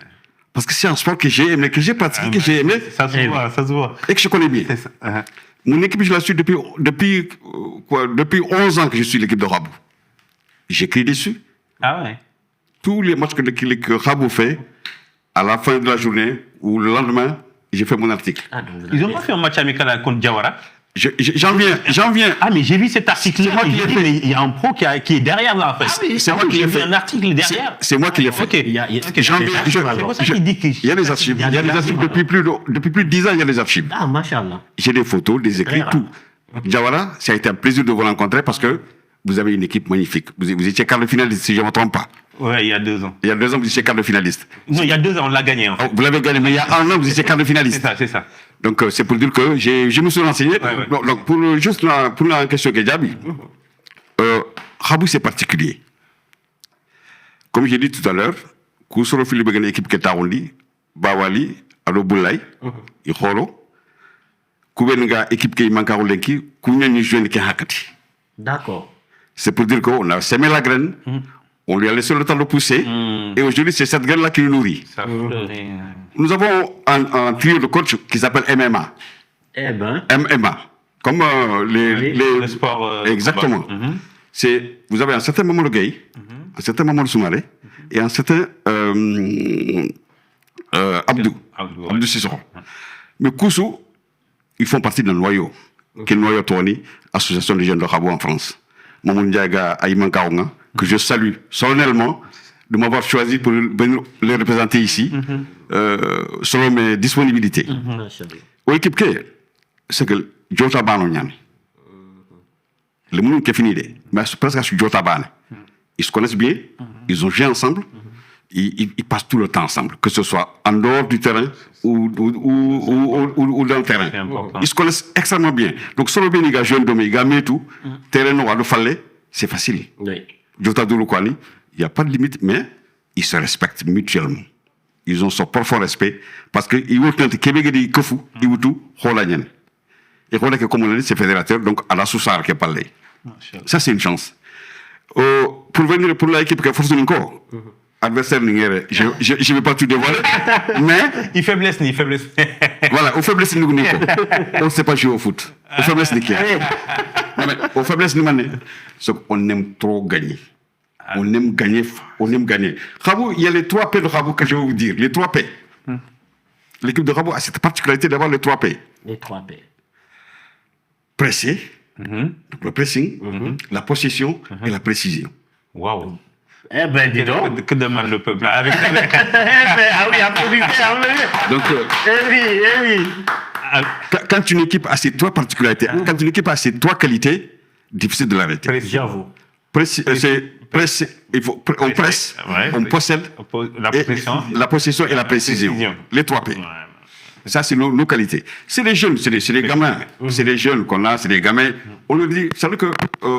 Parce que c'est un sport que j'ai aimé, que j'ai pratiqué, que j'ai aimé. ça se voit Et que je connais bien. Mon équipe, je la suis depuis 11 ans que je suis l'équipe de Rabou. J'écris dessus. ah ouais Tous les matchs que Rabou fait, à la fin de la journée ou le lendemain, j'ai fait mon article. ils ont pas fait un match amical contre Diawara. J'en viens. Ah, mais j'ai vu cet article-là. Il y a un pro qui est derrière là, en fait. Ah oui, c'est moi qui l'ai J'ai vu fait. un article derrière. C'est moi qui l'ai fait. Ok. J'en viens. C'est pour ça qu'il dit qu'il Il y a les archives. Il y a les archives depuis plus de 10 ans. Il y a les archives. Ah, machallah. J'ai des photos, des écrits, Très tout. Diawara, ça a été un plaisir de vous rencontrer parce que vous avez une équipe magnifique. Vous étiez quart de finaliste, si je ne me trompe pas. Ouais, il y a 2 ans. Il y a 2 ans, vous étiez quart de finaliste. Non, il y a 2 ans, on l'a gagné. En fait. Vous l'avez gagné, mais il y a 1 an, vous étiez quart de finaliste. C'est ça. Donc, c'est pour dire que je me suis renseigné. Ouais. Donc, pour la question que j'ai dit, Khabou, c'est particulier. Comme j'ai dit tout à l'heure, Kousoro Philippe a une équipe qui est Taoundi, Bawali, Ado Boulay, Ikhoro, Koubenga, équipe qui est Mankaro Lenki, Kounen Nijouen qui est Hakati. D'accord. C'est pour dire qu'on a semé la graine, on lui a laissé le temps de pousser, et aujourd'hui, c'est cette graine-là qui nous nourrit. Ça fleurit. Nous avons un trio de coach qui s'appelle MMA. Eh ben. MMA. Comme Le sport. Exactement. Vous avez un certain moment de Gueye, un certain moment de Soumaré, et un certain Abdou Sissoko. Mais Koussou, ils font partie d'un noyau, qui est le noyau Tony, Association des jeunes de Khabou en France. Mamoun Diaga Aïman Kaonga, que je salue solennellement de m'avoir choisi pour venir les représenter ici, selon mes disponibilités. L'équipe que c'est que Jota Bano Nyami. Le monde qui est fini, mais presque sur Jota Bano. Ils se connaissent bien, ils ont joué ensemble, ils passent tout le temps ensemble, que ce soit en dehors du terrain ou dans le terrain. Ils se connaissent extrêmement bien. Donc, solo bien, les gars, jeunes d'hommes, les gars, mais tout, terrain, on va le faire, c'est facile. Oui. Jota Douloukwani, il n'y a pas de limite, mais ils se respectent mutuellement. Ils ont son profond respect, parce qu'ils ont tenté Québec et Kofu, ils ont tout, Holanien. Et qu'on a que, comme on l'a dit, c'est fédérateur, donc à la Soussar qui a parlé. Ça, c'est une chance. Pour venir pour l'équipe qui a forcé encore, adversaire, je ne vais pas tout dévoiler, mais. Il faiblesse. Voilà, au faiblesse, on ne sait pas jouer au foot. Au faiblesse, au faiblesse, on aime trop gagner. On aime gagner. Khabou, il y a les 3 P de Khabou que je vais vous dire. Les 3 P. L'équipe de Khabou a cette particularité d'avoir les 3 P. Les 3 P. Presser, donc le pressing, la possession et la précision. Waouh. Eh ben, dis donc. Que demande le peuple avec... Ah oui, applaudissez. Donc, oui. quand une équipe a ces 3 particularités, quand une équipe a ces 3 qualités, difficile de l'arrêter. J'avoue. On presse, on possède la possession et la précision. Les 3 P. Ça, c'est nos qualités. C'est les jeunes, c'est les gamins. C'est les jeunes qu'on a, c'est les gamins. On leur dit, vous savez que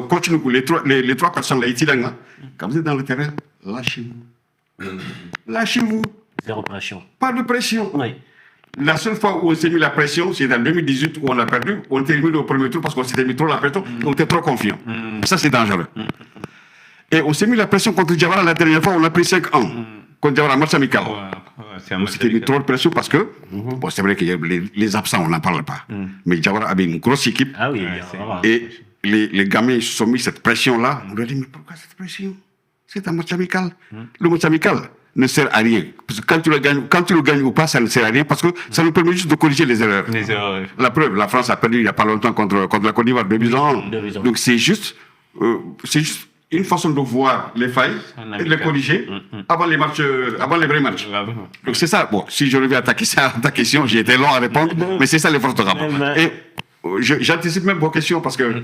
continue les 3 personnes là, quand vous êtes dans le terrain, lâchez-vous. Lâchez-vous. Zéro pression. Pas de pression. Oui. La seule fois où on s'est mis la pression, c'est en 2018 où on a perdu. On était éliminé au premier tour parce qu'on s'était mis trop la pression. On était trop confiant. Ça, c'est dangereux. Et on s'est mis la pression contre Diawara la dernière fois, on a pris 5-1. Contre Diawara, match amical. On s'était mis trop de pression parce que, bon, c'est vrai que les absents, on n'en parle pas. Mais Diawara avait une grosse équipe. Ah oui, et les gamins se sont mis cette pression-là. On leur a dit, mais pourquoi cette pression? C'est un match amical. Le match amical ne sert à rien. Parce que quand tu le gagnes ou pas, ça ne sert à rien parce que ça nous permet juste de corriger les erreurs. La preuve, la France a perdu il n'y a pas longtemps contre la Côte d'Ivoire, 2-1. Donc c'est juste une façon de voir les failles et de les corriger avant les vrais matchs. Donc c'est ça. Bon, si je reviens à ta question, j'ai été long à répondre, mais c'est ça les forces de rapport. Et j'anticipe même vos questions parce que.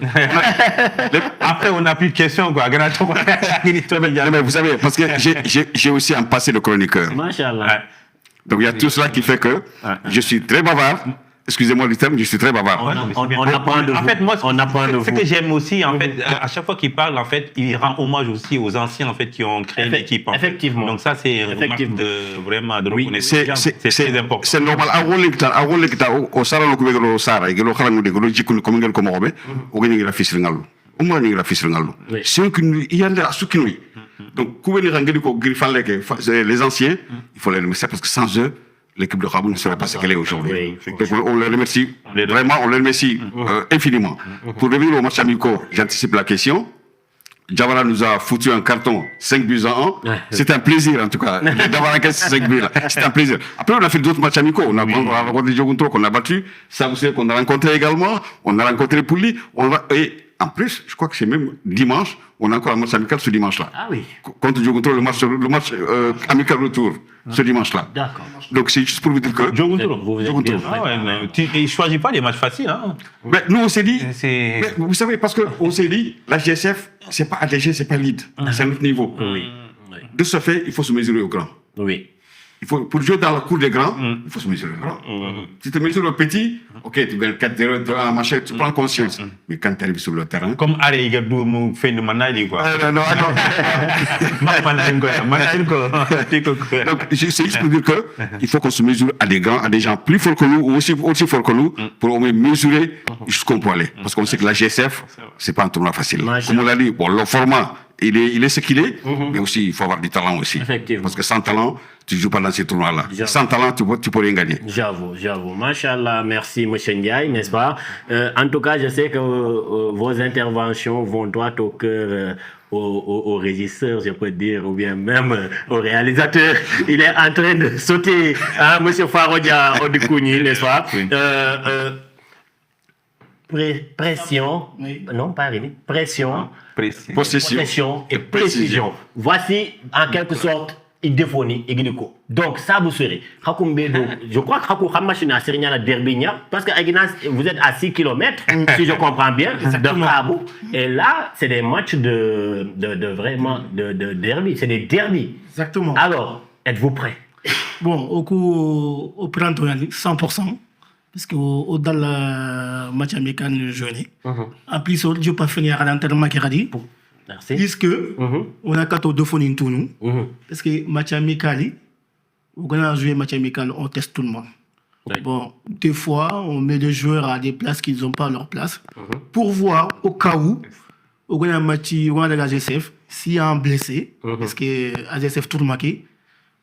Après, on n'a plus de questions, quoi. Mais vous savez, parce que j'ai aussi un passé de chroniqueur. Machallah. Donc il y a tout cela qui fait que je suis très bavard. Excusez-moi du terme, je suis très bavard. On apprend de vous. En fait, moi, on apprend de vous. Ce que j'aime aussi, en fait, à chaque fois qu'il parle, en fait, il rend hommage aussi aux anciens, en fait, qui ont créé l'équipe. Effectivement. Donc ça, c'est vraiment de reconnaissance. C'est très important. C'est normal. Awol kita o sara lo kubego lo sara igelo khalangu de golo jikun ko ngel ko mo be o gni la fisir ngalu o mo ni la fisir ngalu c'est que yande asukinu. Donc kubeni ngeli ko grifan leke les anciens, il faut les remercier parce que sans eux l'équipe de Khabou ne serait pas ce qu'elle est aujourd'hui. On les remercie, vraiment, on les remercie infiniment. Pour revenir au match amical, j'anticipe la question. Diawara nous a foutu un carton 5-1. C'est un plaisir, en tout cas, d'avoir encaissé 5 buts. C'est un plaisir. Après, on a fait d'autres matchs amicaux. On a rencontré Diogontro qu'on a battu. Ça, vous savez qu'on a rencontré également. On a rencontré Pouli. Et en plus, je crois que c'est même dimanche, on a encore un match amical ce dimanche-là. Ah oui. Contre Diogonto, le match amical retour, ce dimanche-là. D'accord. Donc c'est juste pour vous dire que... Vous êtes bien. Ah ouais, tu ne choisis pas les matchs faciles. Hein. Mais nous, on s'est dit... C'est- Mais vous savez, parce qu'on s'est dit, la GSF, c'est pas ADG, c'est pas lead. C'est un autre niveau. Oui. De ce fait, il faut se mesurer au grand. Oui. Pour jouer dans la cour des grands, il faut se mesurer au grand. Si tu te mesures au petit, ok, tu gagnes 4-0, machin, tu prends conscience. Mais quand tu arrives sur le terrain... Comme Ari Igadou nous fait de manali quoi. non. Donc, c'est juste pour dire qu'il faut qu'on se mesure à des grands, à des gens plus forts que nous, ou aussi forts que nous, pour au moins mesurer jusqu'où on peut aller. Parce qu'on sait que la GSF, c'est pas un tournoi facile. Comme on l'a dit, bon, le format, il est ce qu'il est, mais aussi, il faut avoir du talent aussi. Effectivement. Parce que sans talent, tu joues pas dans ces tournois-là. Sans talent, tu peux rien gagner. J'avoue. Machallah, merci, M. Ndiaye, n'est-ce pas? En tout cas, je sais que vos interventions vont droit au cœur au régisseur, je peux dire, ou bien même au réalisateur. Il est en train de sauter, hein, M. Farodia Odikouni, n'est-ce pas? Pression, non, pas Rémi, pression, possession et précision. Voici, en quelque sorte, Idefoni et Guineko. Donc, ça vous serez. Je crois que Hakou Hamachine a serigné la Derbinia, parce que vous êtes à 6 km, si je comprends bien, de Kabou. Et là, c'est des matchs de derby. C'est des derbys. Exactement. Alors, êtes-vous prêts? Bon, au printemps, 100%. Parce qu'au-delà de match amical de journée, en plus, on ne peut pas finir à l'entraînement qui a dit. Merci. Puisque on a 4 fois tout nous. Parce que match amical, on a joué match amical, on teste tout le monde. Oui. Bon, des fois, on met les joueurs à des places qu'ils n'ont pas leur place pour voir au cas où on a un match, on a la GSF, s'il y a un blessé, parce que AGSF tout le marqué,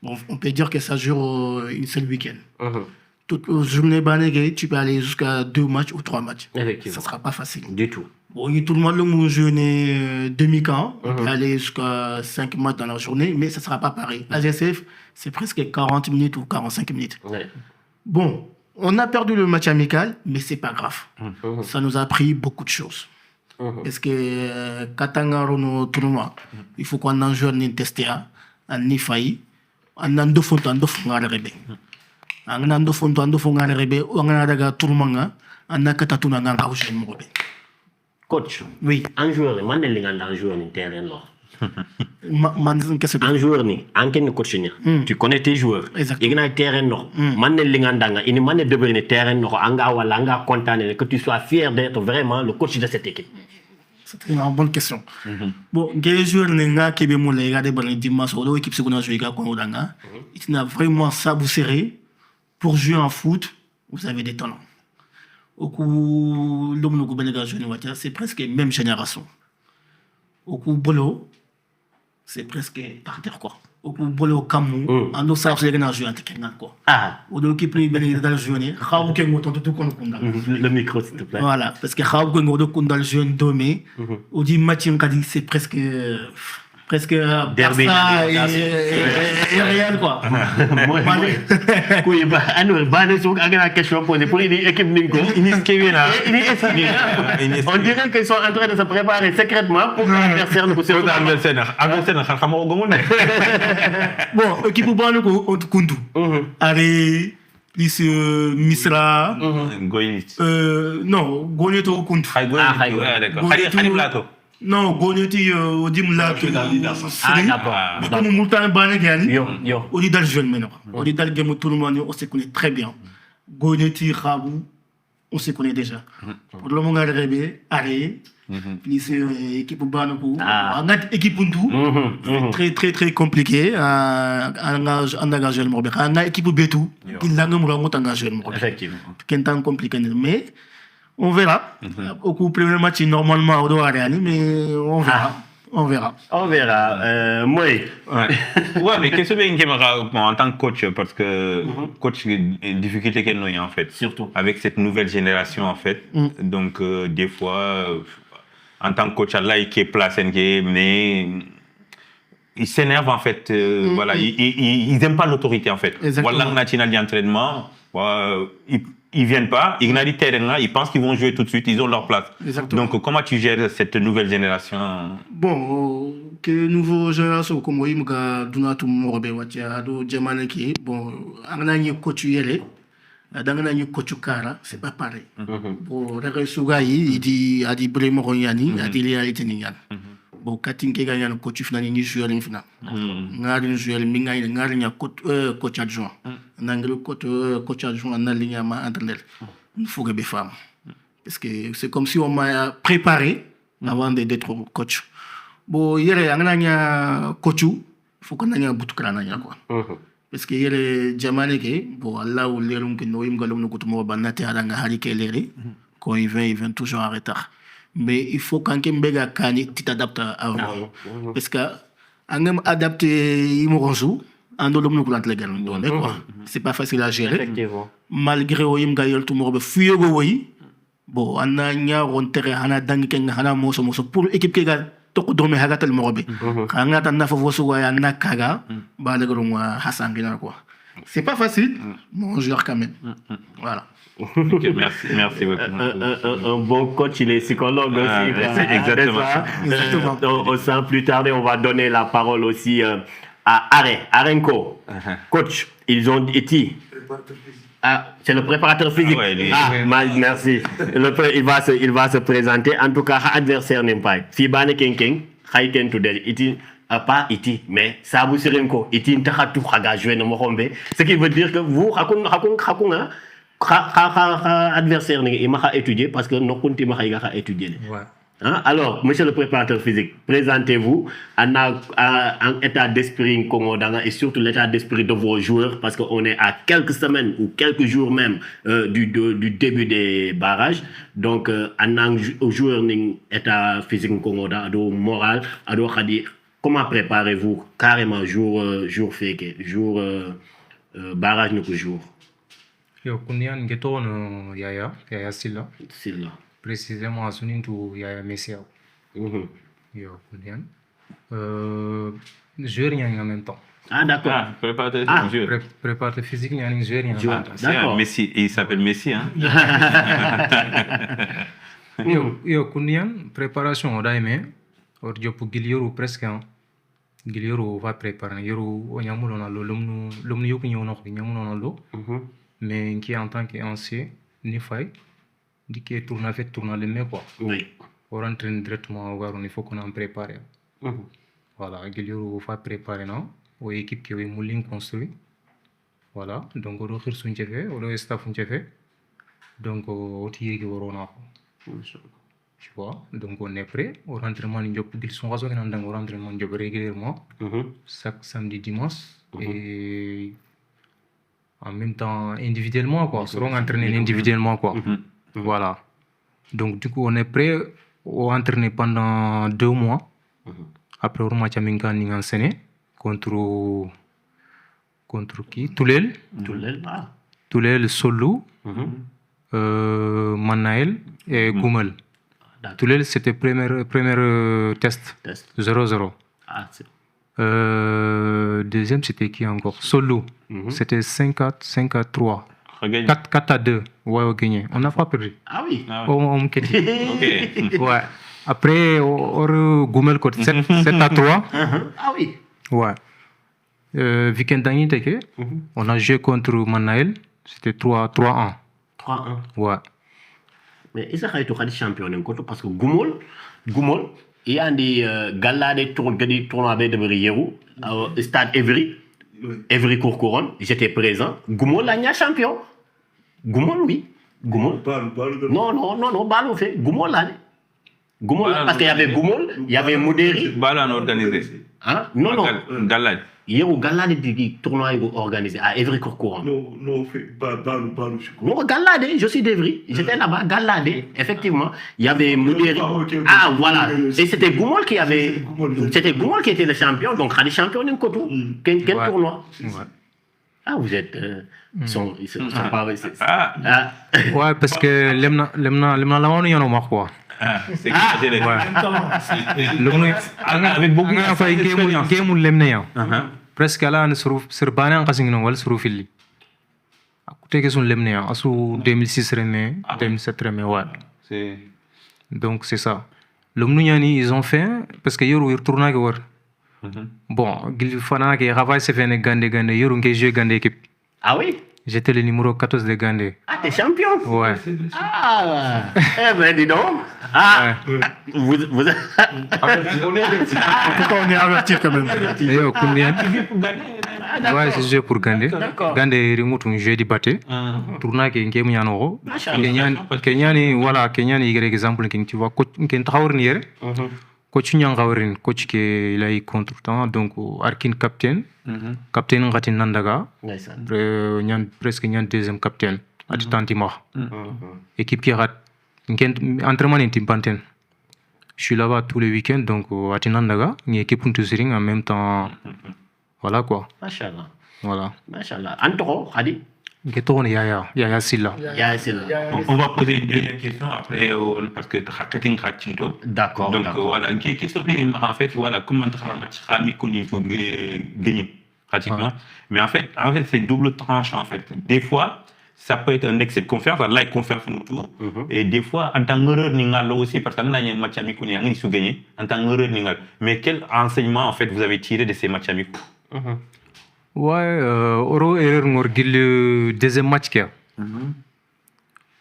bon, on peut dire que ça joue une seule week-end. Toute journée, tu peux aller jusqu'à 2 matchs ou 3 matchs. Effectivement. Ça ne sera pas facile. Du tout. Bon, tout le monde le journée demi-camp, on peut aller jusqu'à 5 matchs dans la journée, mais ça ne sera pas pareil. AGSF, c'est presque 40 minutes ou 45 minutes. Ouais. Bon, on a perdu le match amical, mais ce n'est pas grave. Ça nous a appris beaucoup de choses. Parce que quand on a un tournoi, il faut qu'on en joue un testé, un failli, un andofonto, un andofongarebe. Un andofonto, un andofongarebe, un tournoi, un akatatuna, un andofongarebe. Coach, Oui. un joueur, je ne sais pas joueur ni terrain. Qu'est-ce que Un joueur, ni, en tant que coach, tu connais tes joueurs. Exactement. Il y a un terrain. Il y a un terrain. Que tu sois fier d'être vraiment le coach de cette équipe. C'est une bonne question. Bon, les joueurs qui ont regardé les dimanche, l'équipe secondaire jouée il a vraiment ça vous serré. Pour jouer en foot, vous avez des talents. C'est presque la même génération. Au coup bolo, c'est presque par terre quoi. Au coup bolo Camus, en nous savons les gens jouer en Tekena quoi. Ah, Au dos qui prend bien dans le journée, Raoul qui est tout le micro s'il te plaît. Voilà, parce que Raoul qui est dans le jeune domé, au dit match c'est presque Derby. Barça et Real quoi. Oui, la question posée pour l'équipe Ninko. On dirait qu'ils sont en train de se préparer secrètement pour l'adversaire de Poussé. Bon, équipe pour le coup, on te compte. Allez, plus Misra. Non, Goneto au compte. Non, Goneto au Dimla. Ah, d'accord. Mais comme Moutan Banegani, Yo. on est dans le jeune maintenant. On est dans le game tout le monde, on se connaît très bien. Goneto, Rabou, on se connaît déjà. Pour le moment, allez. Plus équipe Banoku. On a équipe Puntu. Très compliqué. En engagé le Morbe. On a équipe Betou. Il a engagé le Morbe. Effectivement. Quel temps compliqué. Mais on verra. Au coup, premier match, normalement, on doit aller, mais on verra. On verra. Moi. Ouais, mais qu'est-ce que tu as en tant que coach? Parce que coach, une difficulté qu'il y a en fait. Surtout. Avec cette nouvelle génération en fait. Donc, des fois, en tant que coach, là, il est placé, mais ils s'énervent en fait. Voilà, ils n'aiment pas l'autorité en fait. Exactement. Voilà, national d'entraînement. ils viennent pas, ils n'ont terrain là, ils pensent qu'ils vont jouer tout de suite, ils ont leur place. Exactement. Donc comment tu gères cette nouvelle génération? Bon, que nouveau génération comme moi, je donatu morbe watia do jamane ki bon, angana ni coach yele, dangana ni coach kara, c'est pas pareil. Bon, rega sugai idi adi bremo royani, adi réalité ni yan. Bon, katin ke gagna coach fina ni joueur ni fina. Ngari joueur minga ni ngari nya coach adjoint. Nangri coach adjoint na ligne ma entraîneur. Il faut que be femme. Parce que c'est comme si on m'a préparé avant d'être coach. Bon, yere angana nya coachu, faut qu'on anya butukana nya quoi. Parce que yere jamane ke bon Allah ou lerum ke noim galum no kutumo banate alanga harike lere. Quand il vient toujours en retard. Mais il faut quand même bega kani tu t'adaptes avant. Parce que angam adapter imoronzu andolum no kulant legal ndone quoi. C'est pas facile à gérer. Effectivement. Malgré oyim gayol tu morbe fuyogo woyi. Bon, ananya rontere hana dangi kenga hana moso pour équipe ke ga toko dorme hagatal morbe. Kanga tan na fofosu wa na kaga ba le gronwa hasangina quoi. C'est pas facile, mais on gère quand même. Voilà. Okay, merci beaucoup. Un bon coach, il est psychologue aussi. C'est Exactement. Sans plus tarder, on va donner la parole aussi à Arenko. Coach, ils ont été. C'est le préparateur physique. Merci. Il va se présenter. En tout cas, adversaire n'est pas. Si Bane Kenkeng, Haiken Today, pas iti, mais ça vous serez encore. Iti n'taka tout haga jouer no morombe. Ce qui veut dire que vous, adversaire il m'a étudié parce que nos comptes m'a étudié. Alors, monsieur le préparateur physique, présentez-vous en état d'esprit et surtout l'état d'esprit de vos joueurs parce qu'on est à quelques semaines ou quelques jours même du début des barrages. Donc, en joueur état physique moral, comment préparez-vous carrément jour fake, jour barrage no jour? Yo kunyan geto no yaya Silla. Silla. Précisément à Sunintu yaya Messia. Yo kunyan. Je rien en même temps. Ah d'accord. Préparateur physique, il y a une joueur. D'accord. Messi, il s'appelle Messi, hein. Yo kunyan préparation au daime. Or jopo gilioro presque hein. Gilioro va préparer. Yoro onyamulo na lo lomnu yoku nyono ko nyamulo na lo. Mais qui en tant qu'ancien ni faille dit que tourne le mai quoi. Oui. On rentre directement au gare, il faut qu'on en prépare. Voilà, Gilioro va préparer non aux équipes qui ont moulin construit. Voilà, donc on retire son chef, on le staff son chef. Donc on tire que on tu vois, donc on est prêt. On rentre en job pour son réseau qui on rentre en job régulièrement. Chaque samedi dimanche et en même temps individuellement quoi. Seront entraînés individuellement quoi. Voilà. Donc du coup on est prêt à entraîner pendant 2 mois. Après on match amical ni enseigné contre qui? Toulel, Solou, Manael et Goumel. Toulel c'était premier test 0-0. Deuxième c'était qui encore? Solou. C'était 5-4, 5-3. 4-2. Ouais, on gagné. On n'a pas perdu. Ah oui. On gagne. Ouais. Après, on Goumel côté 7-3. Ah oui. Ouais. Week-end dernier, on a joué contre Manael. C'était 3-1. 3-1. Ouais. Mais est-ce que tu as champion parce que Goumol, il y a des galades tournois de Brieru, stade Evry Courcouronne, j'étais présent. Goumol a champion. Goumol, oui. Goumol. Non, Balo fait. Goumol là. Goumol, parce qu'il y avait Goumol, il y avait Mouderi. Balo organisé. Hein? Non. Galade. Il y a eu Galade du tournoi organisé à Evry Courcouronne. Non, Balo. Non, Galade, je suis d'Evry. J'étais là-bas, Galade, effectivement. Il y avait Mouderi. Ah, voilà. Et c'était Goumol qui avait. C'était Goumol qui était le champion, donc il y a des champions d'un côté. Quel tournoi? Ah, vous êtes. Ils sont pas. Ouais, parce que l'emna la y en a marre quoi. C'est qui avec beaucoup de game presque là on se Bana en casino wal sur fili t'es que son lemné, à 2006 remé, 2007 remé, ouais. Donc c'est ça. Le Mnunyani, ils ont fait, parce que Yoro, ils retournent à Gawar. Bon, il fallait que Ravaille se fait Gandé, Yoro, qui joue Gandé équipe. Ah oui? J'étais le numéro 14 de Gandé. Ah, t'es champion? Ouais. Ah, eh ben dis donc. Ah, vous... En tout cas, on est avertis quand même. Et au Koundian. Ouais, c'est joué pour Gandé. Gandé, remote un jeu de bâté. Tournoi qui est Myanoro. Kenyani, voilà, Kenyani, il y a exemple, tu vois, qui est Traornier. Coach Nyangawrin, coach qui est là contre-temps, donc Arkin capitaine. Capitaine Ngatin Nandaga. Presque deuxième capitaine. Atitantima. Équipe qui a entraînement in Timpanten. Je suis là-bas tous les week-ends, donc à Tinandaga, une équipe pour en même temps. Voilà quoi. Machallah. Voilà. Machallah. Antoro, Khadi? Yaya Silla. Yaya Silla. On va poser une dernière question après, parce que tu as D'accord. Donc voilà, question en fait, voilà, comment tu as match Rami Kouni pour gagner pratiquement. Mais en fait, c'est double tranche en fait. Des fois, ça peut être un excès de confiance, là, confiance en tout. Et des fois, en tant qu'erreur, aussi, parce que nous avons un match amical, nous avons gagné, en tant qu'erreur, mais quel enseignement, en fait, vous avez tiré de ces matchs amicaux? Ouais, erreur, le deuxième match.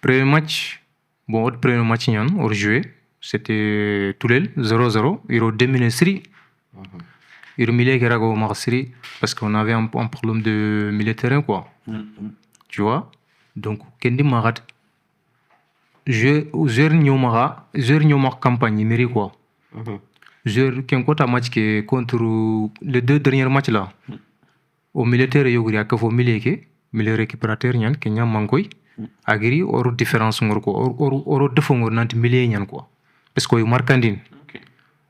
Premier match, bon, le premier match, on a joué, c'était Toulel, 0-0, il a dominé Sri. Il a mis Garago Marsri, parce qu'on avait un problème de milieu de terrain, quoi. Tu vois? Donc, Kendi Marat, je n'ai campagne mairie quoi. Je qu'un match qui contre les deux derniers matchs là. Au militaire il y a que faut milieu récupérateur nyan Kenya mankoy agri or différence ngor ko or defo ngor nanti milieu nyan quoi. Parce que markandine.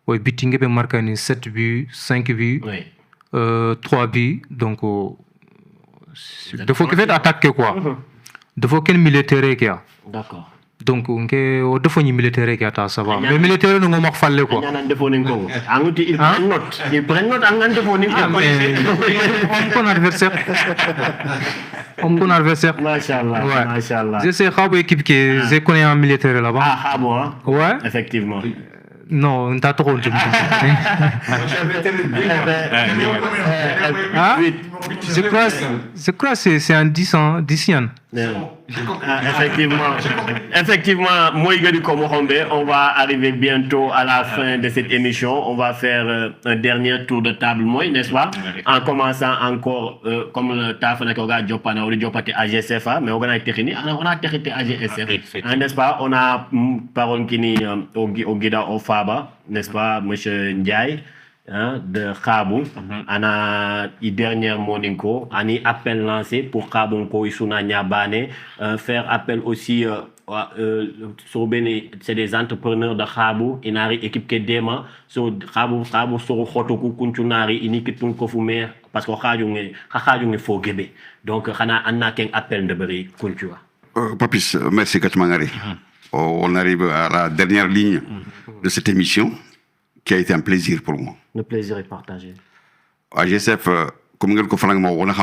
Oui, bitingue be markandine 7 buts, 5 buts, 3 buts donc il faut qu'il fait attaquer quoi. Il faut qu'il militaire qui a. D'accord. Donc on est deux militaire qui a ça va. Mais militaire nous on falle quoi. Il prend note on adversaire. On adversaire. Machallah. Machallah. Je sais pas équipe qui je connais un militaire là-bas. Ah bon. Ouais. Effectivement. Non, on t'a trop. Je crois que c'est un 10 ans. Effectivement, on va arriver bientôt à la fin de cette émission. On va faire un dernier tour de table, n'est-ce pas? En commençant encore, comme le TAF, on a AGSFA, mais on a été AGSF. N'est-ce pas? On a parole qui est au Guida au Faba, n'est-ce pas, monsieur Ndiaye? De Khabou, on a une dernière moninko, on a appel lancé pour Khabou Koisuna Nyabane, faire appel aussi c'est des entrepreneurs de Khabou, il y a une équipe qui est déma, so Khabou sur Khotoku Kuntunari, il y a une kofume parce que Khabou est faux gébé. Donc on a un appel de Beri Kuntua. Papis, merci Katmangari. On arrive à la dernière ligne de cette émission qui a été un plaisir pour moi. Le plaisir est partagé. AGSF, comme on a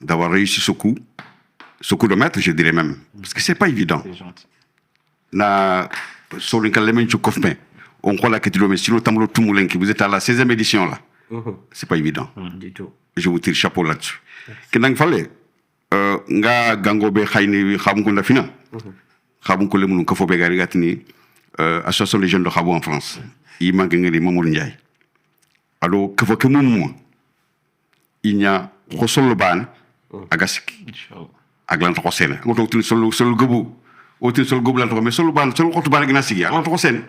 d'avoir réussi ce coup de maître, je dirais même. Parce que c'est pas évident. On croit que vous êtes à la 16e édition là. C'est pas évident. Du tout. Je vous tire chapeau là-dessus. Kenang fallait, nga gangobe khayni khamkunda fina. Khamkule mun kafo be gari gatini association des jeunes de Khabou en France. Il manque un Mamour Ndiaye. Alors, que faut que moi, il y a Rosol Ban, Agasik, Aglant Rosen, on a sol Gobou, on a sol Goblan, mais sol Ban, sol Rotoban Gnassi, Aglant Rosen.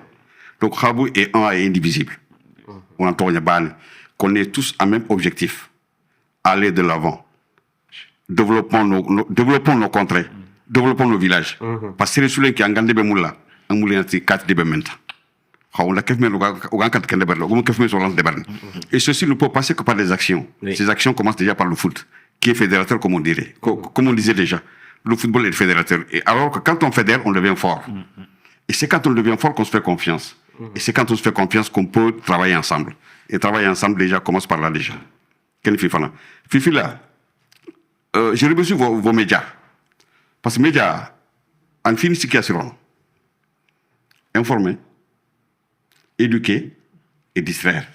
Donc, Khabou est un et indivisible. On entend une ban, qu'on est tous un même objectif, aller de l'avant. Développons nos contrées, développons nos villages. Parce que les soulèvements qui ont gagné des moulins, un moulin de 4 débats. Et ceci ne peut passer que par des actions. Ces actions commencent déjà par le foot, qui est fédérateur, comme on dirait. Comme on disait déjà, le football est fédérateur. Et alors que quand on fédère, on devient fort. Et c'est quand on devient fort qu'on se fait confiance. Et c'est quand on se fait confiance qu'on peut travailler ensemble. Et travailler ensemble déjà commence par là déjà. Quel Fifi là? Fifi là, je remercie vos médias. Parce que les médias, en fin de situation, informer, éduquer et distraire.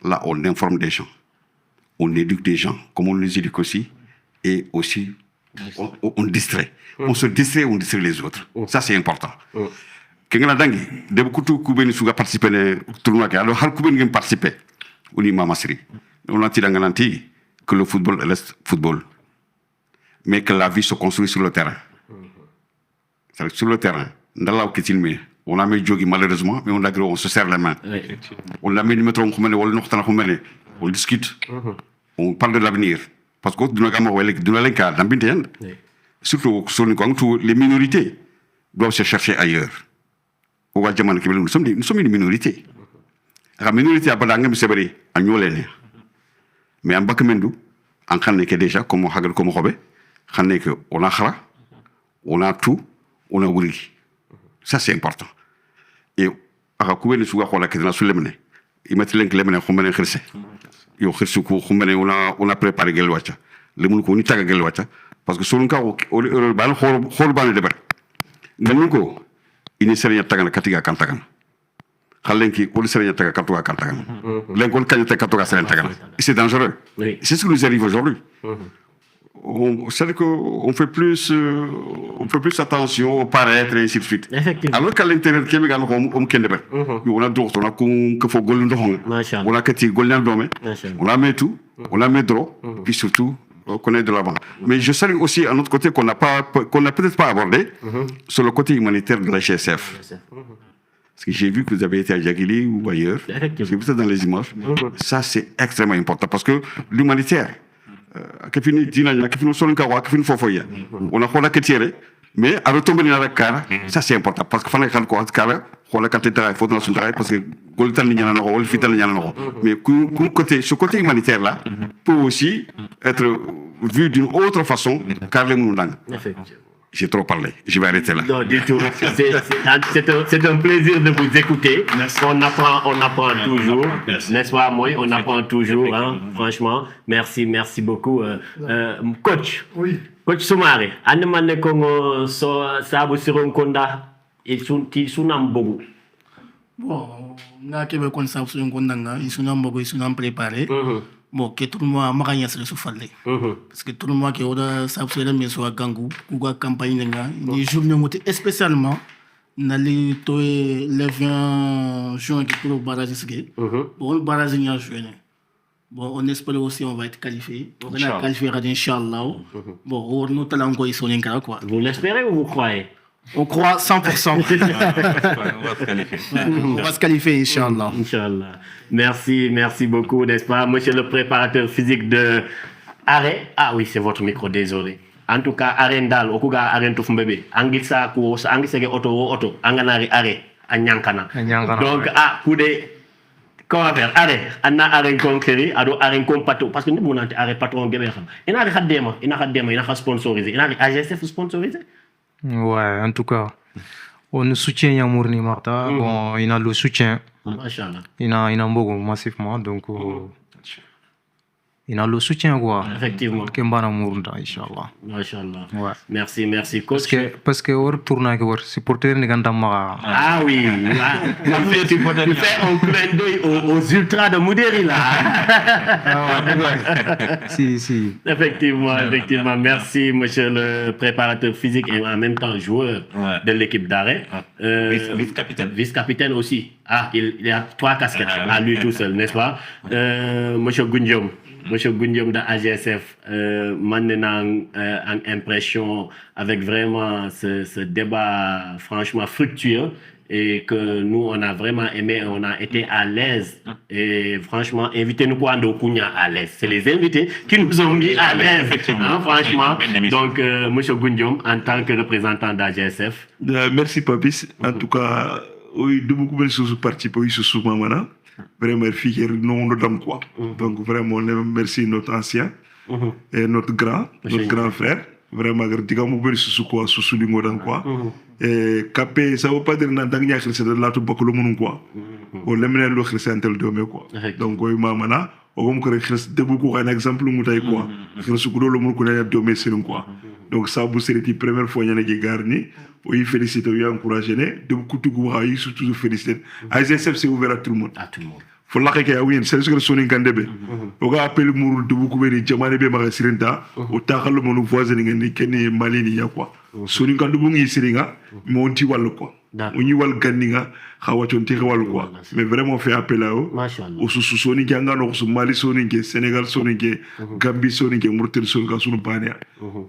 Là, on informe des gens, on éduque des gens, comme on les éduque aussi, et aussi, on distrait. On se distrait, on distrait les autres. Ça, c'est important. Quand on a des beaucoup de participé au tournoi, alors, il participer. On dit Mamasri. On a dit que le football reste football, mais que la vie se construit sur le terrain. C'est-à-dire sur le terrain, dans la on a mis le jogi malheureusement, mais on se serre les mains. On a mis le métro, on discute, on parle de l'avenir. Parce que surtout les minorités doivent se chercher ailleurs. Nous sommes une minorité. La minorité a pas d'engagement, à Nyolene. Mais en Bakamendou, en Khaneke déjà, comme Robé, on a Khara, on a tout, on a Wuri. Ça, c'est important. Et à Rakoué, le Souga, on a Kedana Sulemene. Il m'a dit que les Lemene, on a Khirse. On a préparé Gelwacha. Les Moukou, on a Gelwacha. Parce que sur le cas, on a le débat. Nous, il ne sait rien de Katiga Kantagan. Khalenki, on sait rien de Katoga Kantagan. L'encol Kanyata Katoga Kantagan. C'est dangereux. C'est ce qui nous arrive aujourd'hui. C'est qu'on fait plus attention au paraître et ainsi de suite. Alors qu'à l'intérieur, on a d'autres, on a qu'on faut golden, on a qu'à golden domaine, on a mis tout, on a mis droit, puis surtout, on connaît de l'avant. Mais je salue aussi à notre côté qu'on n'a peut-être pas abordé, sur le côté humanitaire de la GSF. Parce que j'ai vu que vous avez été à Djagili ou ailleurs, j'ai vu ça dans les images. Ça, c'est extrêmement important parce que l'humanitaire, on a quoi tirer, mais à retomber dans la cara, ça c'est important parce que fallait qu'on quoi cara, on a quand il faut dans son travail parce que Goltan n'y en a pas, Fital n'y en a pas. Mais ce côté humanitaire là peut aussi être vu d'une autre façon car les moulins. J'ai trop parlé, je vais arrêter là. Non, du tout. C'est un plaisir de vous écouter. On apprend toujours. N'est-ce pas, moi? On apprend toujours, hein, franchement. Merci beaucoup. Coach. Oui. Coach Soumaré, Anemane Kongo, Sabu Sironkonda, et Sunam Bogu. Bon, na kebe kon sa sur ngondanga, ils sont préparés. Bon, que tout le monde a rien sur le souffle. Parce que tout le monde qui a sa mais soit gangou, ou à campagne, les jours de spécialement, dans les 20 juin qui pour le barrage. Bon, le barrage est en juin. Bon, on espère aussi on va être qualifié. On va être qualifié, Inch'Allah. Bon, on nous talent encore ils sont en quoi. Vous l'espérez ou vous croyez? On croit 100%. On va se qualifier, Inch'Allah. Inch'Allah. Merci beaucoup, n'est-ce pas, monsieur le préparateur physique de Arrêt. Ah oui, c'est votre micro, désolé. En tout cas, Arendal, Okuga Arentu Fumbebe, Angisa Kous, Angisege Auto, Anganari Arrêt, Anyankana. Donc, Koudé, comment faire? Arrêt, Anna Arrêt Conquéri, Ado Arrêt Compato, parce que nous, on a Arrêt Patron Gebeham. Il n'a rien déma, il n'a sponsorisé, il n'a AGSF sponsorisé. Ouais, en tout cas, on soutient Yamourni Marta. Bon, il a le soutien. Il a un beau massivement, donc il a le soutien quoi. Effectivement. Kembana Mourda, Inch'Allah. Machallah. Ouais. Merci, coach. Parce que au tournoi que supporter ni gandama. Ah oui. Tu fais un clin d'œil aux ultras de Moudéri là. Si. Effectivement. Merci, monsieur le préparateur physique et en même temps joueur de l'équipe d'Arrêt. Vice-capitaine. Vice-capitaine aussi. Ah, il a 3 casquettes à lui tout seul, n'est-ce pas? Monsieur Goundiom de AGSF, maintenant en impression avec vraiment ce débat franchement fructueux et que nous on a vraiment aimé, on a été à l'aise et franchement invitez-nous pour Ando Kounia à l'aise. C'est les invités qui nous ont mis à l'aise, hein, franchement. Donc monsieur Goundiom en tant que représentant d'AGSF. Merci Papis. En tout cas, oui, de beaucoup de choses participent sous Mamana. Vraiment fier non de dame quoi. Donc vraiment merci notre ancien et notre grand frère. Vraiment digamos beaucoup sous quoi sous lingo dan quoi. Et capé ça veut pas dire na dang c'est de la tout beaucoup le monde quoi. On l'aime le chrétien tel de quoi. Donc oui mamana ogom ko khres debu ko un exemple mutay quoi khres ko do mo ko na do mesin quoi donc ça bu seriti première fois ñane gi garni o yi féliciter o yi encourager né debu kutugu ha yi surtout féliciter ASF c'est ouvert à tout le monde fo la ke awin c'est ce que soni gandebe o ga appel murul debu ko beni jamane be ma sirinta o taxal mo voisin ngani kenni malini ya quoi soni gandubu ngi siringa mo onti wal quoi on y wal ganninga xawaton ti xawal quoi mais vraiment fait appel à eux au sous soni ganga no su Mali soni ke Sénégal soni ke Gambie soni ke Mauritanie soni ka sunu bania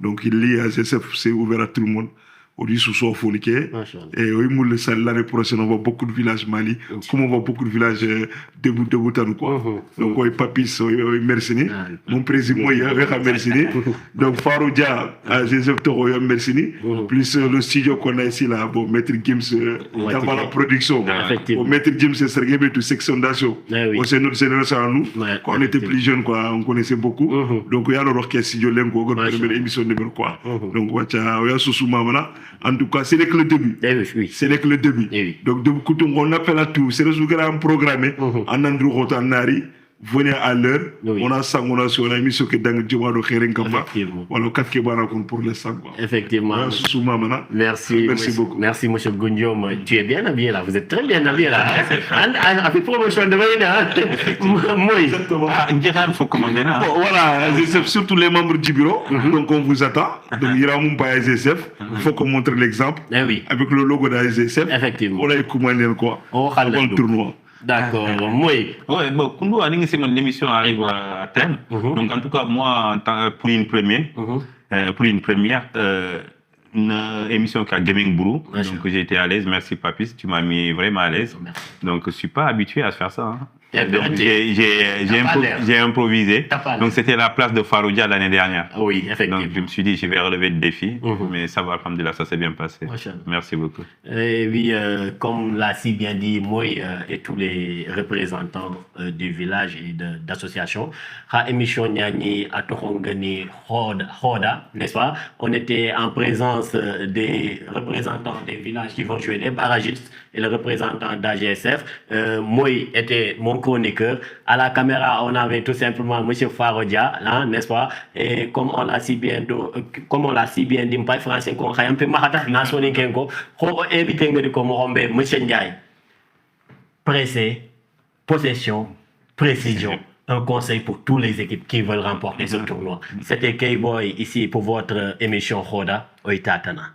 donc il y a c'est ouvert à tout le monde au dit sous Fonike et oui moule l'année prochaine on va beaucoup de villages Mali comme on va beaucoup de villages debout quoi donc oui papis oui merci mon président moi il avec merci donc Faroudia Joseph Toro merci plus le studio qu'on a ici là bon maître Gims dans la production bon maître Gims c'est Sergei Betou section d'assaut c'est notre génération à nous quand on était plus jeunes quoi on connaissait beaucoup donc il y a l'orchestre studio Lengo première émission numéro quoi donc wacha oya susu mamana. En tout cas, ce n'est que le début. Ce n'est que le début. Donc, on appelle à tout. C'est le programme programmé. En Andrew Rotanari, venez à l'heure. On a ça, on a mis ce que dans le Djouado Kherenkamba. Voilà, 4 kebara pour le sang. Effectivement. Merci beaucoup. Merci, M. Goundiom. Tu es bien habillé là. Vous êtes très bien habillé là. Avec promotion de moi. Exactement. Voilà, surtout les membres du bureau. Donc, on vous attend. Donc, il y aura mon pas SSF. Il faut qu'on montre l'exemple. Avec le logo de la SSF. Effectivement. On a écouté quoi. On a le tournoi. D'accord, moi. Ouais, bon, Koundou, l'émission arrive à terme. Donc, en tout cas, moi, pour une première, une émission qui a Gaming Brou, donc j'ai été à l'aise. Merci, Papis, tu m'as mis vraiment à l'aise. Donc, je ne suis pas habitué à faire ça. Hein. Donc, j'ai improvisé. Donc, c'était la place de Faroudia l'année dernière. Oui, effectivement. Donc, je me suis dit, je vais relever le défi. Mais ça va, alhamdoulilah, ça s'est bien passé. Merci beaucoup. Et oui, comme l'a si bien dit moi et tous les représentants du village et d'associations, la émission Nyani à Tohongani Hoda, n'est-ce pas? On était en présence des représentants des villages qui vont jouer les barragistes et le représentant d'AGSF. Moi était mon chroniqueur. À la caméra, on avait tout simplement M. Faroudia, là, n'est-ce pas? Et comme on l'a si bien dit, pas français, qu'on a un peu mahata, nationale, qu'on a évité de comme M. Ndiaye. Pressé, possession, précision. Un conseil pour toutes les équipes qui veulent remporter ce tournoi. C'était K-Boy ici pour votre émission Roda Oitatana.